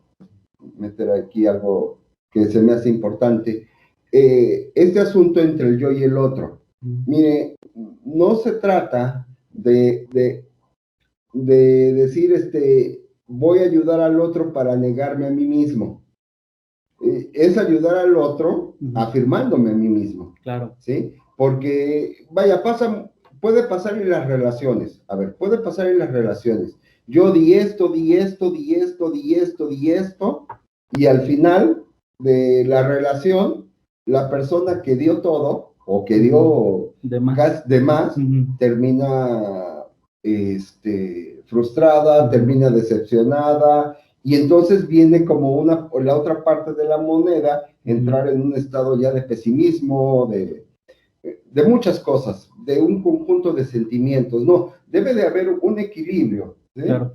meter aquí algo que se me hace importante. Este asunto entre el yo y el otro. Mire, no se trata de decir, voy a ayudar al otro para negarme a mí mismo. Es ayudar al otro afirmándome a mí mismo. Claro. ¿Sí? Porque, vaya, puede pasar en las relaciones. A ver, puede pasar en las relaciones. Yo di esto, y al final de la relación, la persona que dio todo, o que dio de más, termina frustrada, termina decepcionada, y entonces viene como la otra parte de la moneda, entrar en un estado ya de pesimismo, de muchas cosas, de un conjunto de sentimientos. No, debe de haber un equilibrio. ¿Sí? Claro.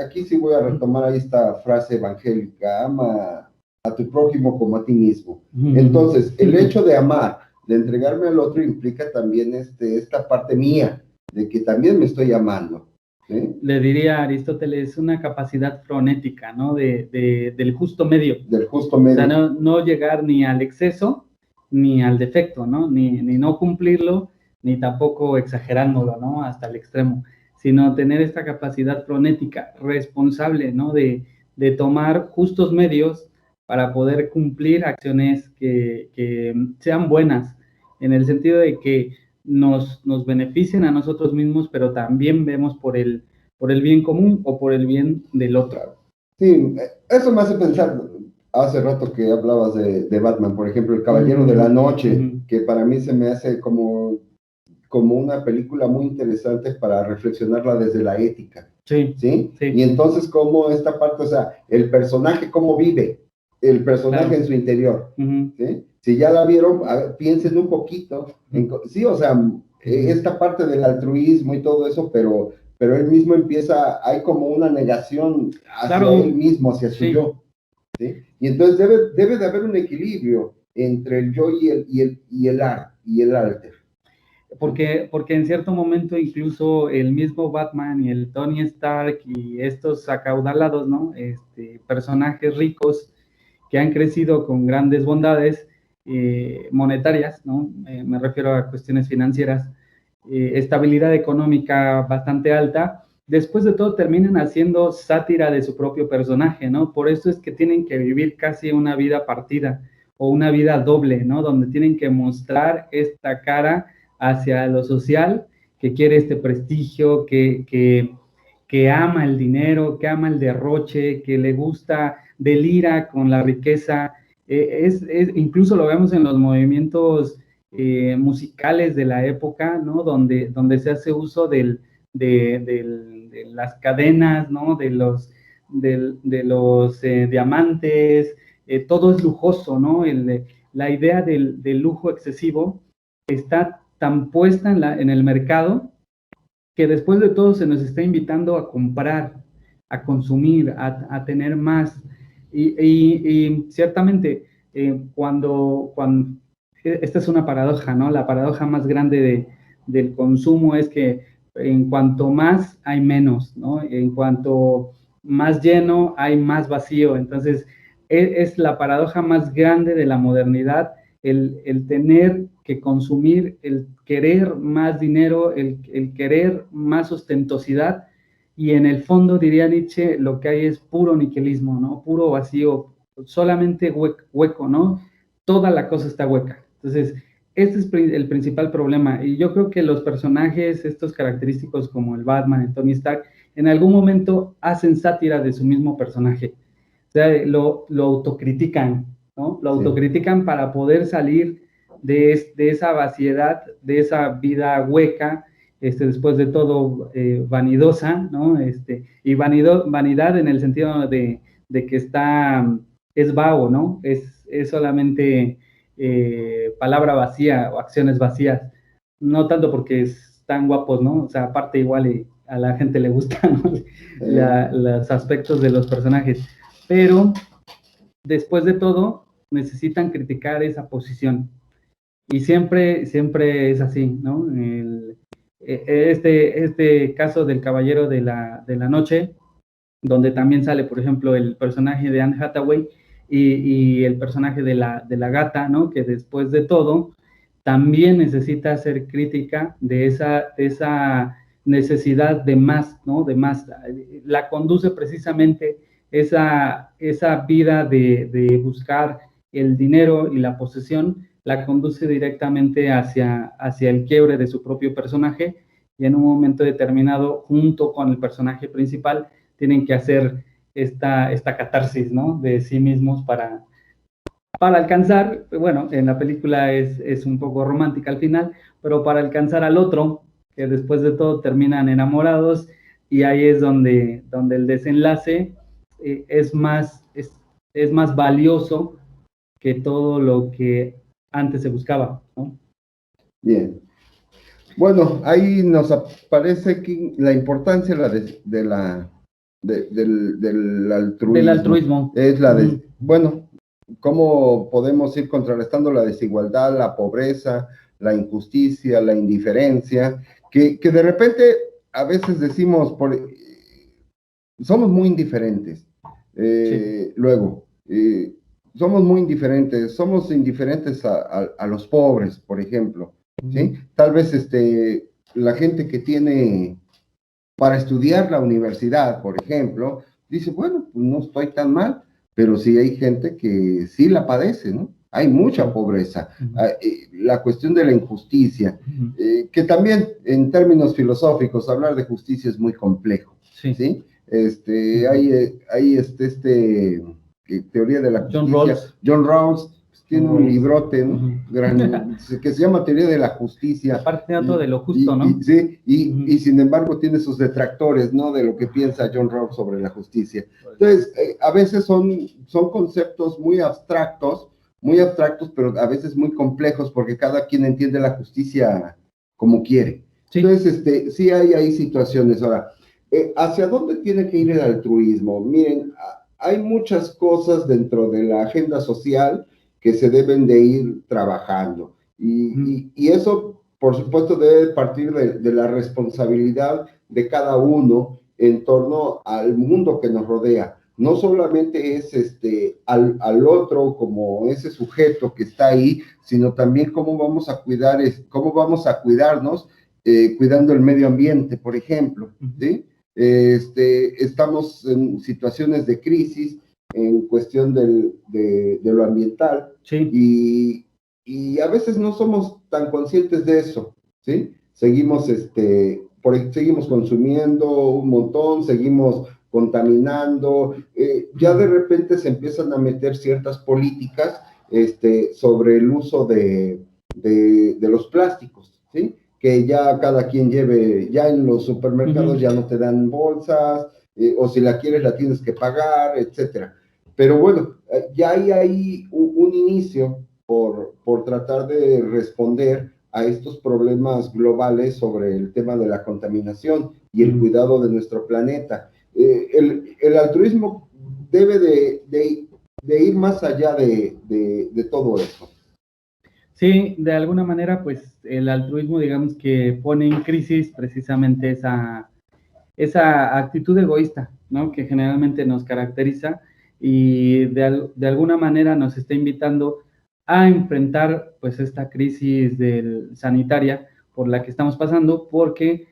Aquí sí voy a retomar ahí esta frase evangélica: ama a tu prójimo como a ti mismo. Entonces, el hecho de amar, de entregarme al otro, implica también esta parte mía, de que también me estoy amando. ¿Sí? Le diría a Aristóteles, una capacidad frenética, ¿no? Del justo medio. Del justo medio. O sea, no llegar ni al exceso, ni al defecto, ¿no? Ni no cumplirlo, ni tampoco exagerándolo, ¿no? Hasta el extremo, sino tener esta capacidad frenética, responsable, ¿no? De tomar justos medios para poder cumplir acciones que sean buenas, en el sentido de que nos beneficien a nosotros mismos, pero también vemos por el bien común o por el bien del otro. Sí, eso me hace pensar, hace rato que hablabas de Batman, por ejemplo, El Caballero de la Noche, que para mí se me hace como una película muy interesante para reflexionarla desde la ética. Sí. Y entonces, cómo esta parte, o sea, el personaje, cómo vive, el personaje en su interior. ¿Sí? Si ya la vieron, piensen un poquito. Sí, o sea, esta parte del altruismo y todo eso, pero él mismo hay como una negación hacia él mismo, hacia su yo. ¿Sí? Y entonces debe de haber un equilibrio entre el yo y el alter. Porque en cierto momento incluso el mismo Batman y el Tony Stark y estos acaudalados, ¿no? Personajes ricos que han crecido con grandes bondades monetarias, ¿no? Me refiero a cuestiones financieras, estabilidad económica bastante alta, después de todo terminan haciendo sátira de su propio personaje, ¿no? Por eso es que tienen que vivir casi una vida partida o una vida doble, ¿no? Donde tienen que mostrar esta cara hacia lo social, que quiere este prestigio, que ama el dinero, que ama el derroche, que le gusta, delira con la riqueza. Incluso lo vemos en los movimientos musicales de la época, ¿no? Donde se hace uso de las cadenas, ¿no? De los diamantes, todo es lujoso, ¿no? La idea del lujo excesivo está tan puesta en el mercado que después de todo se nos está invitando a comprar, a consumir, a tener más. Y ciertamente, cuando esta es una paradoja, ¿no? La paradoja más grande del consumo es que en cuanto más hay menos, ¿no? En cuanto más lleno hay más vacío. Entonces, es la paradoja más grande de la modernidad, el tener que consumir, el querer más dinero, el querer más ostentosidad, y en el fondo, diría Nietzsche, lo que hay es puro niquilismo, ¿no? Puro vacío, solamente hueco, ¿no? Toda la cosa está hueca. Entonces, este es el principal problema. Y yo creo que los personajes, estos característicos como el Batman, el Tony Stark, en algún momento hacen sátira de su mismo personaje. O sea, lo autocritican, ¿no? Lo autocritican para poder salir de esa vaciedad, de esa vida hueca, después de todo vanidosa, ¿no? Y vanidad en el sentido de que es vago, ¿no? Es solamente palabra vacía o acciones vacías, no tanto porque están guapos, ¿no? O sea, aparte igual a la gente le gustan, ¿no? Los aspectos de los personajes, pero después de todo necesitan criticar esa posición y siempre es así, ¿no? Este caso del Caballero de la Noche, donde también sale, por ejemplo, el personaje de Anne Hathaway y el personaje de la gata, ¿no? Que después de todo también necesita hacer crítica de esa necesidad de más, ¿no? De más. La conduce precisamente esa vida de buscar el dinero y la posesión, la conduce directamente hacia el quiebre de su propio personaje, y en un momento determinado, junto con el personaje principal, tienen que hacer esta catarsis, ¿no? De sí mismos para alcanzar, bueno, en la película es un poco romántica al final, pero para alcanzar al otro, que después de todo terminan enamorados, y ahí es donde el desenlace es más valioso que todo lo que antes se buscaba, ¿no? Bien. Bueno, ahí nos aparece que la importancia del altruismo. Del altruismo. Es la de, bueno, cómo podemos ir contrarrestando la desigualdad, la pobreza, la injusticia, la indiferencia, que de repente a veces decimos, somos muy indiferentes. Luego, somos muy indiferentes, somos indiferentes a los pobres, por ejemplo, ¿sí? Tal vez la gente que tiene para estudiar la universidad, por ejemplo, dice, bueno, pues no estoy tan mal, pero sí hay gente que sí la padece, ¿no? Hay mucha pobreza. La cuestión de la injusticia, que también en términos filosóficos hablar de justicia es muy complejo, ¿sí? Hay teoría de la justicia. John Rawls tiene un librote, ¿no? Que se llama Teoría de la Justicia. Aparte de todo de lo justo, ¿no? Y sin embargo tiene sus detractores, ¿no? De lo que piensa John Rawls sobre la justicia. Entonces, a veces son conceptos muy abstractos, pero a veces muy complejos, porque cada quien entiende la justicia como quiere. Sí. Entonces, sí hay situaciones. Ahora, ¿hacia dónde tiene que ir el altruismo? Miren, hay muchas cosas dentro de la agenda social que se deben de ir trabajando. Y eso, por supuesto, debe partir de la responsabilidad de cada uno en torno al mundo que nos rodea. No solamente es al otro como ese sujeto que está ahí, sino también cómo vamos a cuidarnos cuidando el medio ambiente, por ejemplo, ¿sí? Estamos en situaciones de crisis en cuestión de lo ambiental, sí. Y a veces no somos tan conscientes de eso, ¿sí? Seguimos consumiendo un montón, seguimos contaminando, ya de repente se empiezan a meter ciertas políticas sobre el uso de los plásticos, ¿sí? Que ya cada quien lleve, ya en los supermercados ya no te dan bolsas, o si la quieres la tienes que pagar, etcétera. Pero bueno, ya hay ahí un inicio por tratar de responder a estos problemas globales sobre el tema de la contaminación y el cuidado de nuestro planeta. El altruismo debe de ir más allá de todo eso. Sí, de alguna manera, pues el altruismo, digamos que pone en crisis precisamente esa actitud egoísta, ¿no? Que generalmente nos caracteriza, y de alguna manera nos está invitando a enfrentar pues esta crisis sanitaria por la que estamos pasando, porque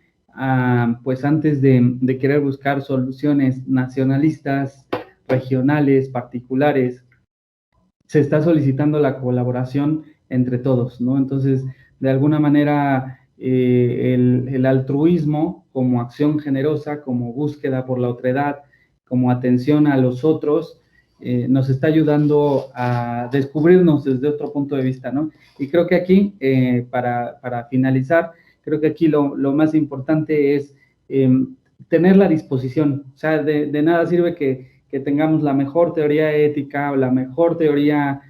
pues antes de querer buscar soluciones nacionalistas, regionales, particulares, se está solicitando la colaboración entre todos, ¿no? Entonces, de alguna manera, el altruismo como acción generosa, como búsqueda por la otredad, como atención a los otros, nos está ayudando a descubrirnos desde otro punto de vista, ¿no? Y creo que aquí, para finalizar, creo que aquí lo más importante es tener la disposición. O sea, de nada sirve que tengamos la mejor teoría ética o la mejor teoría,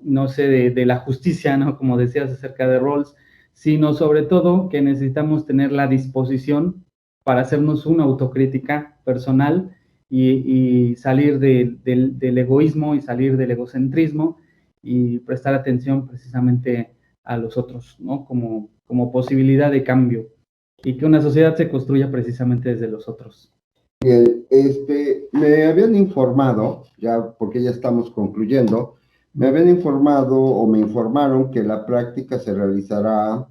no sé, de la justicia, ¿no? Como decías acerca de Rawls, sino sobre todo que necesitamos tener la disposición para hacernos una autocrítica personal y salir del egoísmo y salir del egocentrismo y prestar atención precisamente a los otros, ¿no? Como posibilidad de cambio y que una sociedad se construya precisamente desde los otros. Bien, me habían informado, ya porque ya estamos concluyendo, me habían informado o me informaron que la práctica se realizará,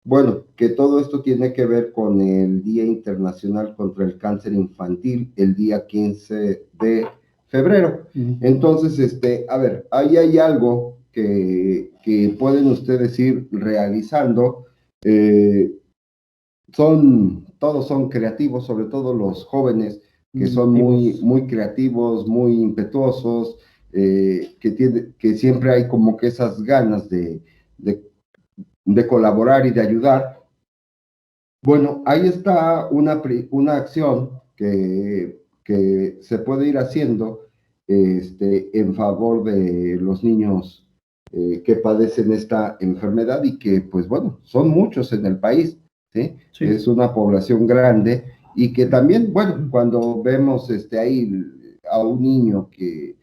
bueno, que todo esto tiene que ver con el Día Internacional contra el Cáncer Infantil, el día 15 de febrero. Entonces, a ver, ahí hay algo que pueden ustedes ir realizando. Todos son creativos, sobre todo los jóvenes, que son muy creativos, muy impetuosos, que siempre hay como que esas ganas de colaborar y de ayudar. Bueno, ahí está una acción que se puede ir haciendo en favor de los niños que padecen esta enfermedad y que, pues bueno, son muchos en el país, ¿sí? Sí. Es una población grande y que también, bueno, cuando vemos ahí a un niño que...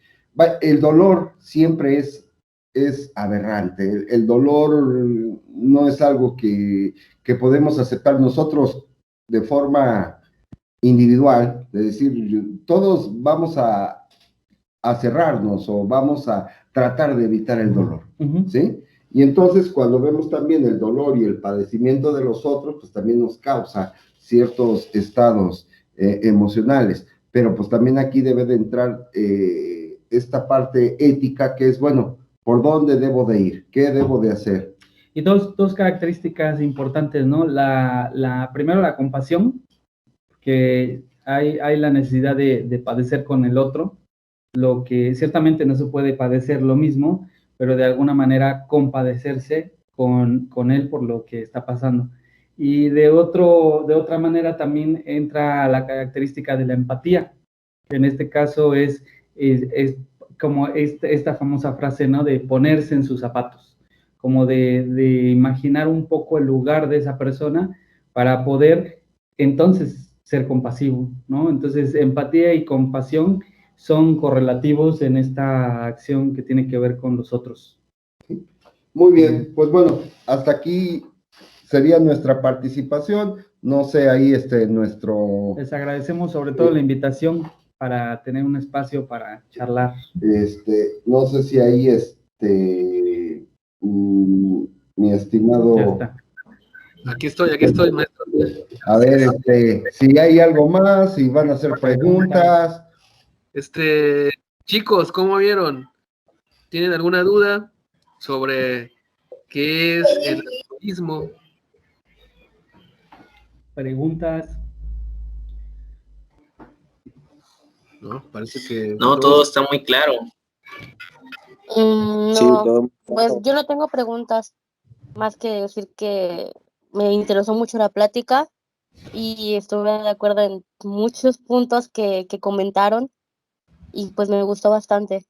El dolor siempre es aberrante. El dolor no es algo que podemos aceptar nosotros de forma individual, es decir, todos vamos a cerrarnos o vamos a tratar de evitar el dolor, ¿sí? Y entonces cuando vemos también el dolor y el padecimiento de los otros, pues también nos causa ciertos estados emocionales, pero pues también aquí debe de entrar esta parte ética que es, bueno, ¿por dónde debo de ir? ¿Qué debo de hacer? Y dos características importantes, ¿no? Primero, la compasión, que hay la necesidad de padecer con el otro, lo que ciertamente no se puede padecer lo mismo, pero de alguna manera compadecerse con él por lo que está pasando. Y de otra manera también entra la característica de la empatía, que en este caso es como esta famosa frase, ¿no? De ponerse en sus zapatos, como de imaginar un poco el lugar de esa persona para poder entonces ser compasivo, ¿no? Entonces, empatía y compasión son correlativos en esta acción que tiene que ver con los otros. Muy bien, pues bueno, hasta aquí sería nuestra participación. No sé, ahí nuestro... Les agradecemos sobre todo la invitación para tener un espacio para charlar. No sé si ahí mi estimado... Ya está. Aquí estoy, maestro. A ver, si hay algo más, si van a hacer preguntas. Chicos, ¿cómo vieron? ¿Tienen alguna duda sobre qué es el altruismo? ¿Preguntas? No, parece que... No, todo está muy claro. No, sí, todo... pues yo no tengo preguntas, más que decir que me interesó mucho la plática y estuve de acuerdo en muchos puntos que comentaron y pues me gustó bastante.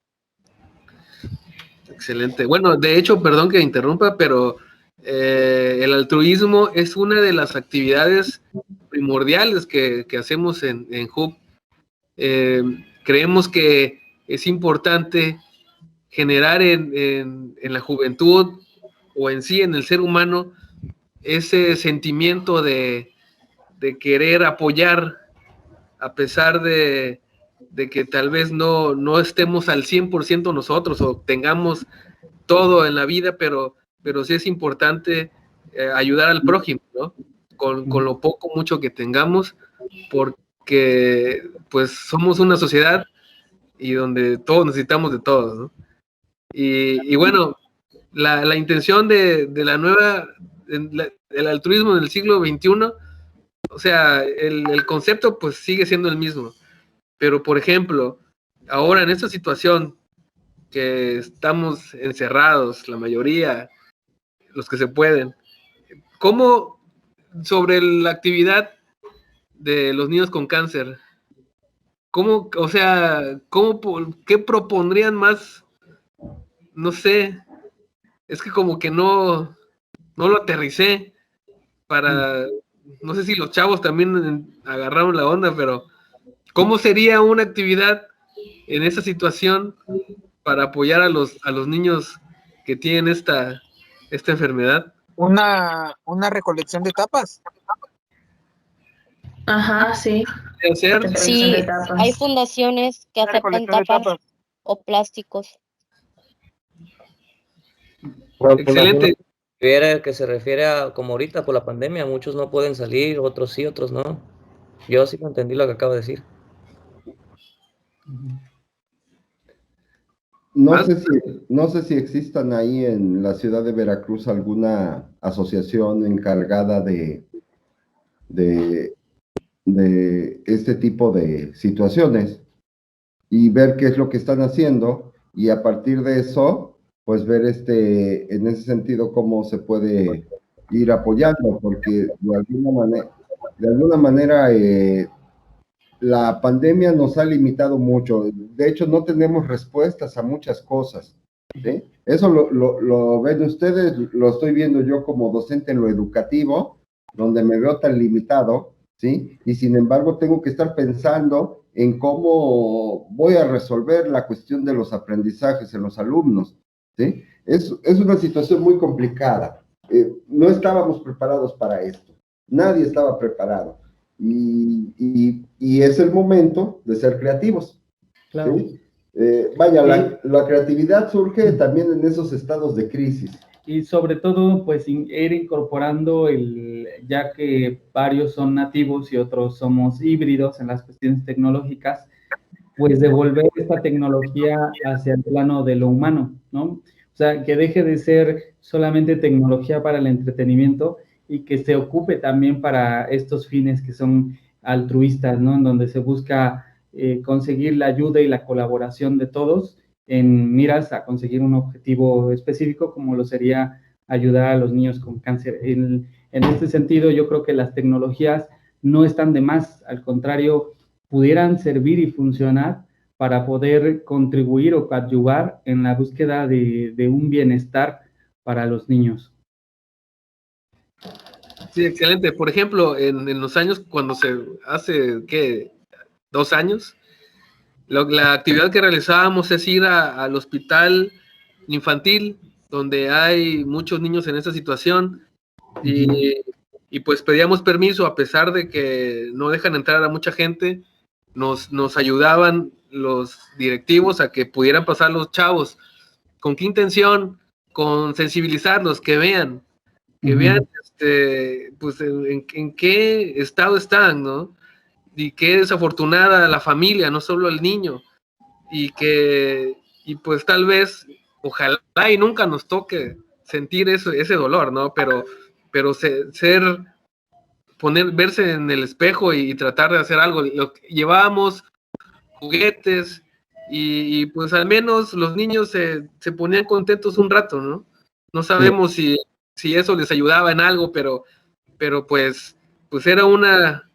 Excelente. Bueno, de hecho, perdón que interrumpa, pero el altruismo es una de las actividades primordiales que hacemos en HUB. Creemos que es importante generar en la juventud o en sí, en el ser humano, ese sentimiento de querer apoyar a pesar de que tal vez no estemos al 100% nosotros o tengamos todo en la vida, pero sí es importante ayudar al prójimo, ¿no? Con lo poco, mucho que tengamos, porque pues somos una sociedad y donde todos necesitamos de todos, ¿no? Y bueno, la intención de la nueva, el altruismo en el siglo XXI, o sea, el concepto pues sigue siendo el mismo. Pero, por ejemplo, ahora en esta situación que estamos encerrados, la mayoría, los que se pueden, ¿cómo sobre la actividad de los niños con cáncer? ¿Cómo, o sea, qué propondrían más? No sé, es que como que no lo aterricé para, no sé si los chavos también agarraron la onda, pero ¿cómo sería una actividad en esa situación para apoyar a los niños que tienen esta enfermedad? Una recolección de tapas. Ajá, sí. Sí, hay fundaciones que aceptan tapas o plásticos. Excelente. Que se refiere a, como ahorita por la pandemia, muchos no pueden salir, otros sí, otros no. Yo sí entendí lo que acabo de decir. No sé si existan ahí en la ciudad de Veracruz alguna asociación encargada de este tipo de situaciones y ver qué es lo que están haciendo y a partir de eso, pues ver en ese sentido cómo se puede ir apoyando, porque de alguna manera la pandemia nos ha limitado mucho. De hecho, no tenemos respuestas a muchas cosas. ¿Sí? Eso lo ven ustedes, lo estoy viendo yo como docente en lo educativo, donde me veo tan limitado, ¿sí? Y sin embargo tengo que estar pensando en cómo voy a resolver la cuestión de los aprendizajes en los alumnos, ¿sí? Es una situación muy complicada. No estábamos preparados para esto. Nadie estaba preparado. Y es el momento de ser creativos. Claro. ¿Sí? Vaya, la creatividad surge también en esos estados de crisis. Y sobre todo, pues ir incorporando, ya que varios son nativos y otros somos híbridos en las cuestiones tecnológicas, pues devolver esta tecnología hacia el plano de lo humano, ¿no? O sea, que deje de ser solamente tecnología para el entretenimiento y que se ocupe también para estos fines que son altruistas, ¿no? En donde se busca conseguir la ayuda y la colaboración de todos en miras a conseguir un objetivo específico, como lo sería ayudar a los niños con cáncer. En este sentido, yo creo que las tecnologías no están de más, al contrario, pudieran servir y funcionar para poder contribuir o coadyuvar en la búsqueda de un bienestar para los niños. Sí, excelente. Por ejemplo, en los años cuando se hace, ¿qué? 2 años, la actividad que realizábamos es ir al hospital infantil, donde hay muchos niños en esta situación, y pues pedíamos permiso, a pesar de que no dejan entrar a mucha gente, nos ayudaban los directivos a que pudieran pasar los chavos. ¿Con qué intención? Con sensibilizarlos, que vean, pues en qué estado están, ¿no? Y qué desafortunada la familia, no solo el niño, y pues tal vez, ojalá y nunca nos toque sentir ese dolor, ¿no? Pero verse en el espejo y tratar de hacer algo. Llevábamos juguetes y pues al menos los niños se ponían contentos un rato, ¿no? No sabemos si eso les ayudaba en algo, pero pues era una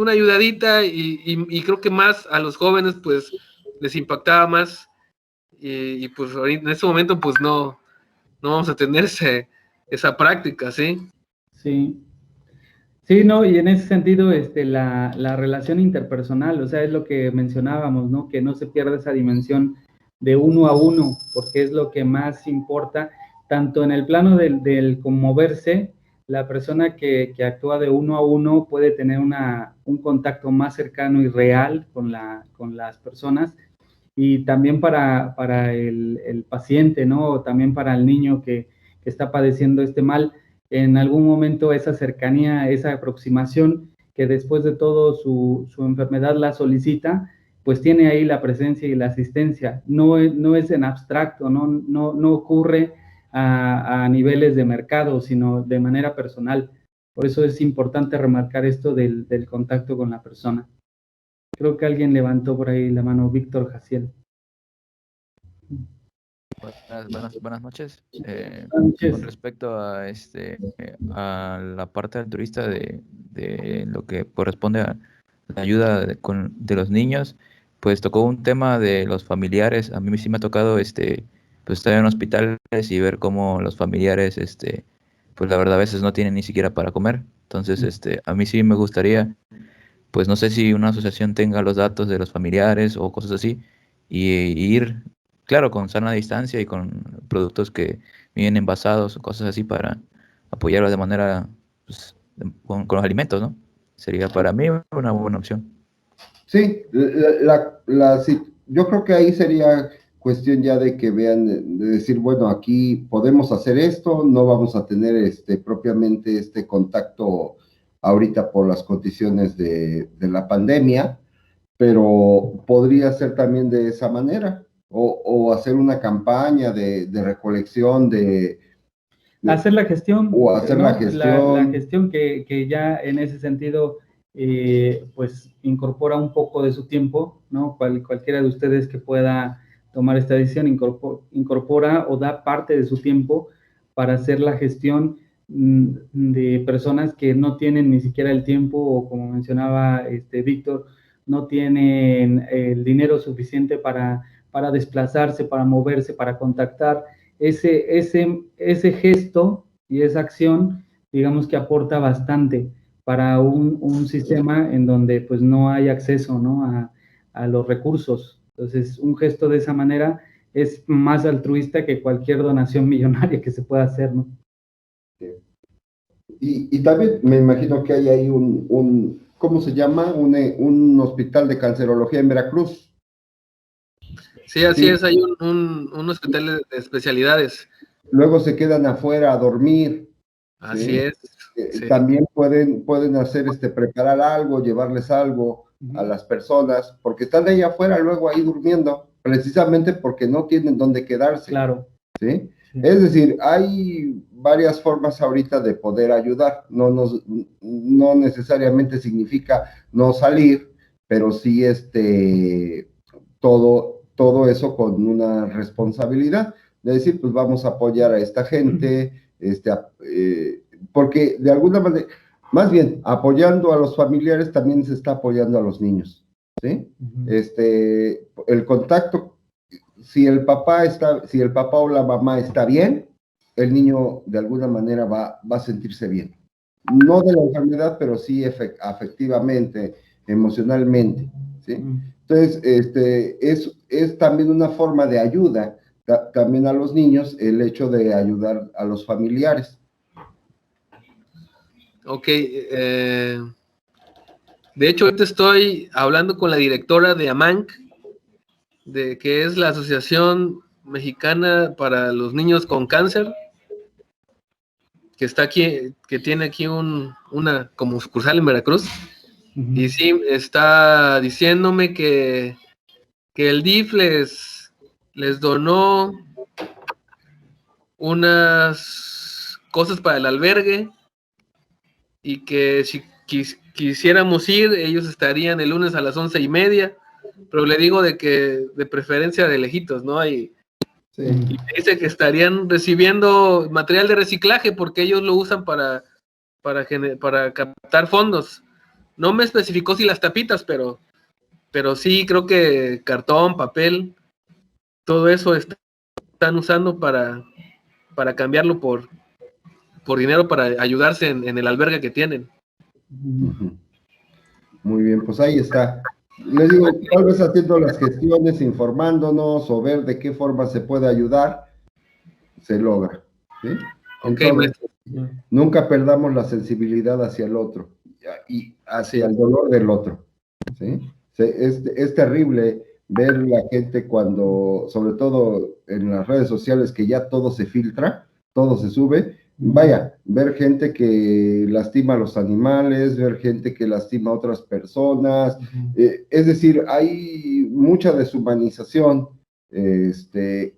ayudadita y creo que más a los jóvenes pues les impactaba más y pues ahorita, en este momento pues no vamos a tener esa práctica, ¿sí? Sí. Sí, no, y en ese sentido, la relación interpersonal, o sea, es lo que mencionábamos, ¿no? Que no se pierda esa dimensión de uno a uno, porque es lo que más importa, tanto en el plano del conmoverse, la persona que actúa de uno a uno puede tener un contacto más cercano y real con las personas, y también para el paciente, ¿no? También para el niño que está padeciendo este mal, en algún momento esa cercanía, esa aproximación, que después de todo su enfermedad la solicita, pues tiene ahí la presencia y la asistencia. No es en abstracto, no ocurre a niveles de mercado, sino de manera personal. Por eso es importante remarcar esto del contacto con la persona. Creo que alguien levantó por ahí la mano, Víctor Jaciel. Buenas noches. Buenas noches. Con respecto a a la parte altruista de lo que corresponde a la ayuda de los niños, pues tocó un tema de los familiares. A mí sí me ha tocado pues estar en hospitales y ver cómo los familiares pues la verdad a veces no tienen ni siquiera para comer. Entonces a mí sí me gustaría, pues no sé si una asociación tenga los datos de los familiares o cosas así, y ir, claro, con sana distancia y con productos que vienen envasados o cosas así para apoyarlos de manera, pues, con los alimentos, ¿no? Sería para mí una buena opción. Sí, yo creo que ahí sería cuestión ya de que vean, de decir, bueno, aquí podemos hacer esto, no vamos a tener propiamente este contacto ahorita por las condiciones de la pandemia, pero podría ser también de esa manera, o hacer una campaña de recolección hacer la gestión. O hacer ¿no? la gestión. La gestión que ya en ese sentido, pues incorpora un poco de su tiempo, ¿no? Cualquiera de ustedes que pueda tomar esta decisión incorpora o da parte de su tiempo para hacer la gestión de personas que no tienen ni siquiera el tiempo, o como mencionaba Víctor, no tienen el dinero suficiente para desplazarse, para moverse, para contactar. Ese gesto y esa acción, digamos que aporta bastante para un sistema en donde pues no hay acceso, ¿no? a los recursos. Entonces, un gesto de esa manera es más altruista que cualquier donación millonaria que se pueda hacer, ¿no? Y también me imagino que hay ahí ¿cómo se llama? Un hospital de cancerología en Veracruz. Sí, así es, hay un hospital de especialidades. Luego se quedan afuera a dormir. Así ¿sí? es. Sí. También pueden hacer, preparar algo, llevarles algo a las personas, porque están ahí afuera, luego ahí durmiendo, precisamente porque no tienen dónde quedarse. Claro. ¿sí? Es decir, hay varias formas ahorita de poder ayudar. No necesariamente significa no salir, pero sí todo eso con una responsabilidad. De decir, pues vamos a apoyar a esta gente, porque de alguna manera, más bien, apoyando a los familiares también se está apoyando a los niños, ¿sí? El contacto, si el papá o la mamá está bien, el niño de alguna manera va a sentirse bien. No de la enfermedad, pero sí afectivamente, emocionalmente, ¿sí? Entonces, es también una forma de ayuda también a los niños, el hecho de ayudar a los familiares. Ok, de hecho ahorita estoy hablando con la directora de AMANC, que es la Asociación Mexicana para los Niños con Cáncer, que está aquí, que tiene aquí una como sucursal en Veracruz. Y sí, está diciéndome que el DIF les donó unas cosas para el albergue, y que si quisiéramos ir, ellos estarían el lunes a las 11:30, pero le digo de que de preferencia de lejitos, ¿no? Y me dice que estarían recibiendo material de reciclaje porque ellos lo usan para captar fondos. No me especificó si las tapitas, pero sí creo que cartón, papel, todo eso están usando para cambiarlo por dinero para ayudarse en el albergue que tienen. Muy bien, pues ahí está. Les digo, tal vez haciendo las gestiones, informándonos o ver de qué forma se puede ayudar, se logra. ¿sí? Entonces, nunca perdamos la sensibilidad hacia el otro y hacia el dolor del otro. ¿sí? Es terrible ver la gente cuando, sobre todo en las redes sociales, que ya todo se filtra, todo se sube, Vaya, ver gente que lastima a los animales, ver gente que lastima a otras personas, es decir, hay mucha deshumanización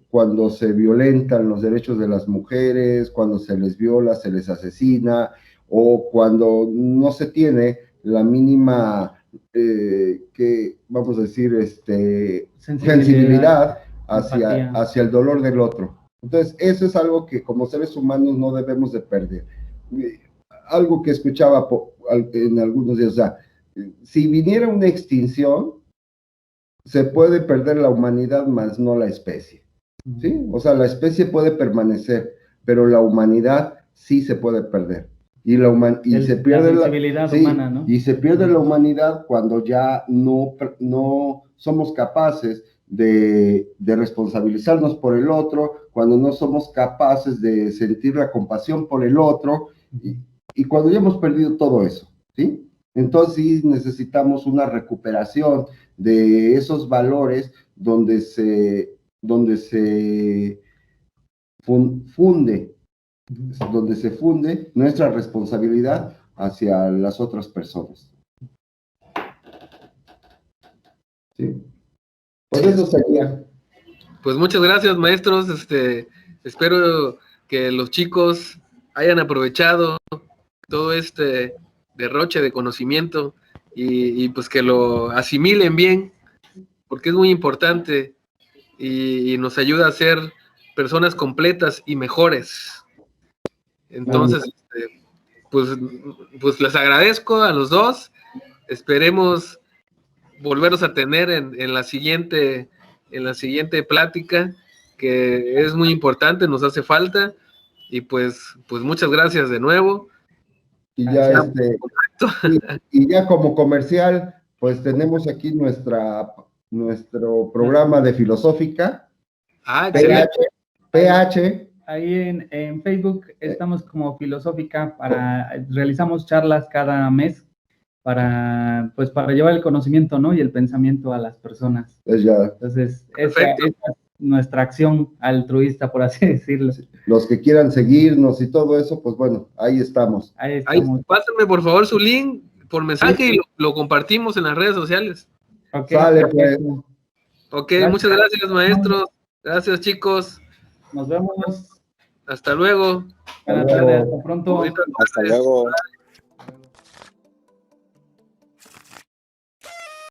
cuando se violentan los derechos de las mujeres, cuando se les viola, se les asesina, o cuando no se tiene la mínima, que vamos a decir, sensibilidad hacia el dolor del otro. Entonces, eso es algo que como seres humanos no debemos de perder. Algo que escuchaba en algunos días, o sea, si viniera una extinción, se puede perder la humanidad, más no la especie, ¿sí? O sea, la especie puede permanecer, pero la humanidad sí se puede perder. Y se pierde la sensibilidad humana, ¿no? Y se pierde la humanidad cuando ya no somos capaces de responsabilizarnos por el otro, cuando no somos capaces de sentir la compasión por el otro, y cuando ya hemos perdido todo eso, ¿sí? Entonces sí necesitamos una recuperación de esos valores donde se funde nuestra responsabilidad hacia las otras personas. ¿Sí? Pues eso sería. Pues muchas gracias, maestros. Espero que los chicos hayan aprovechado todo este derroche de conocimiento y pues que lo asimilen bien, porque es muy importante y nos ayuda a ser personas completas y mejores. Entonces, pues les agradezco a los dos. Esperemos volverlos a tener en la siguiente plática, que es muy importante, nos hace falta. Y pues muchas gracias de nuevo. Y ya y ya como comercial, pues tenemos aquí nuestro programa de filosófica. PH. Ahí en Facebook estamos como Filosófica, realizamos charlas cada mes para llevar el conocimiento, ¿no? Y el pensamiento a las personas. Entonces, esa es nuestra acción altruista, por así decirlo. Los que quieran seguirnos y todo eso, pues bueno, ahí estamos. Ahí pásenme por favor su link por mensaje y lo compartimos en las redes sociales. Sale, pues. Gracias. Muchas gracias, maestros. Gracias, chicos. Nos vemos. Hasta luego. Buenas tardes, hasta pronto. Hasta luego.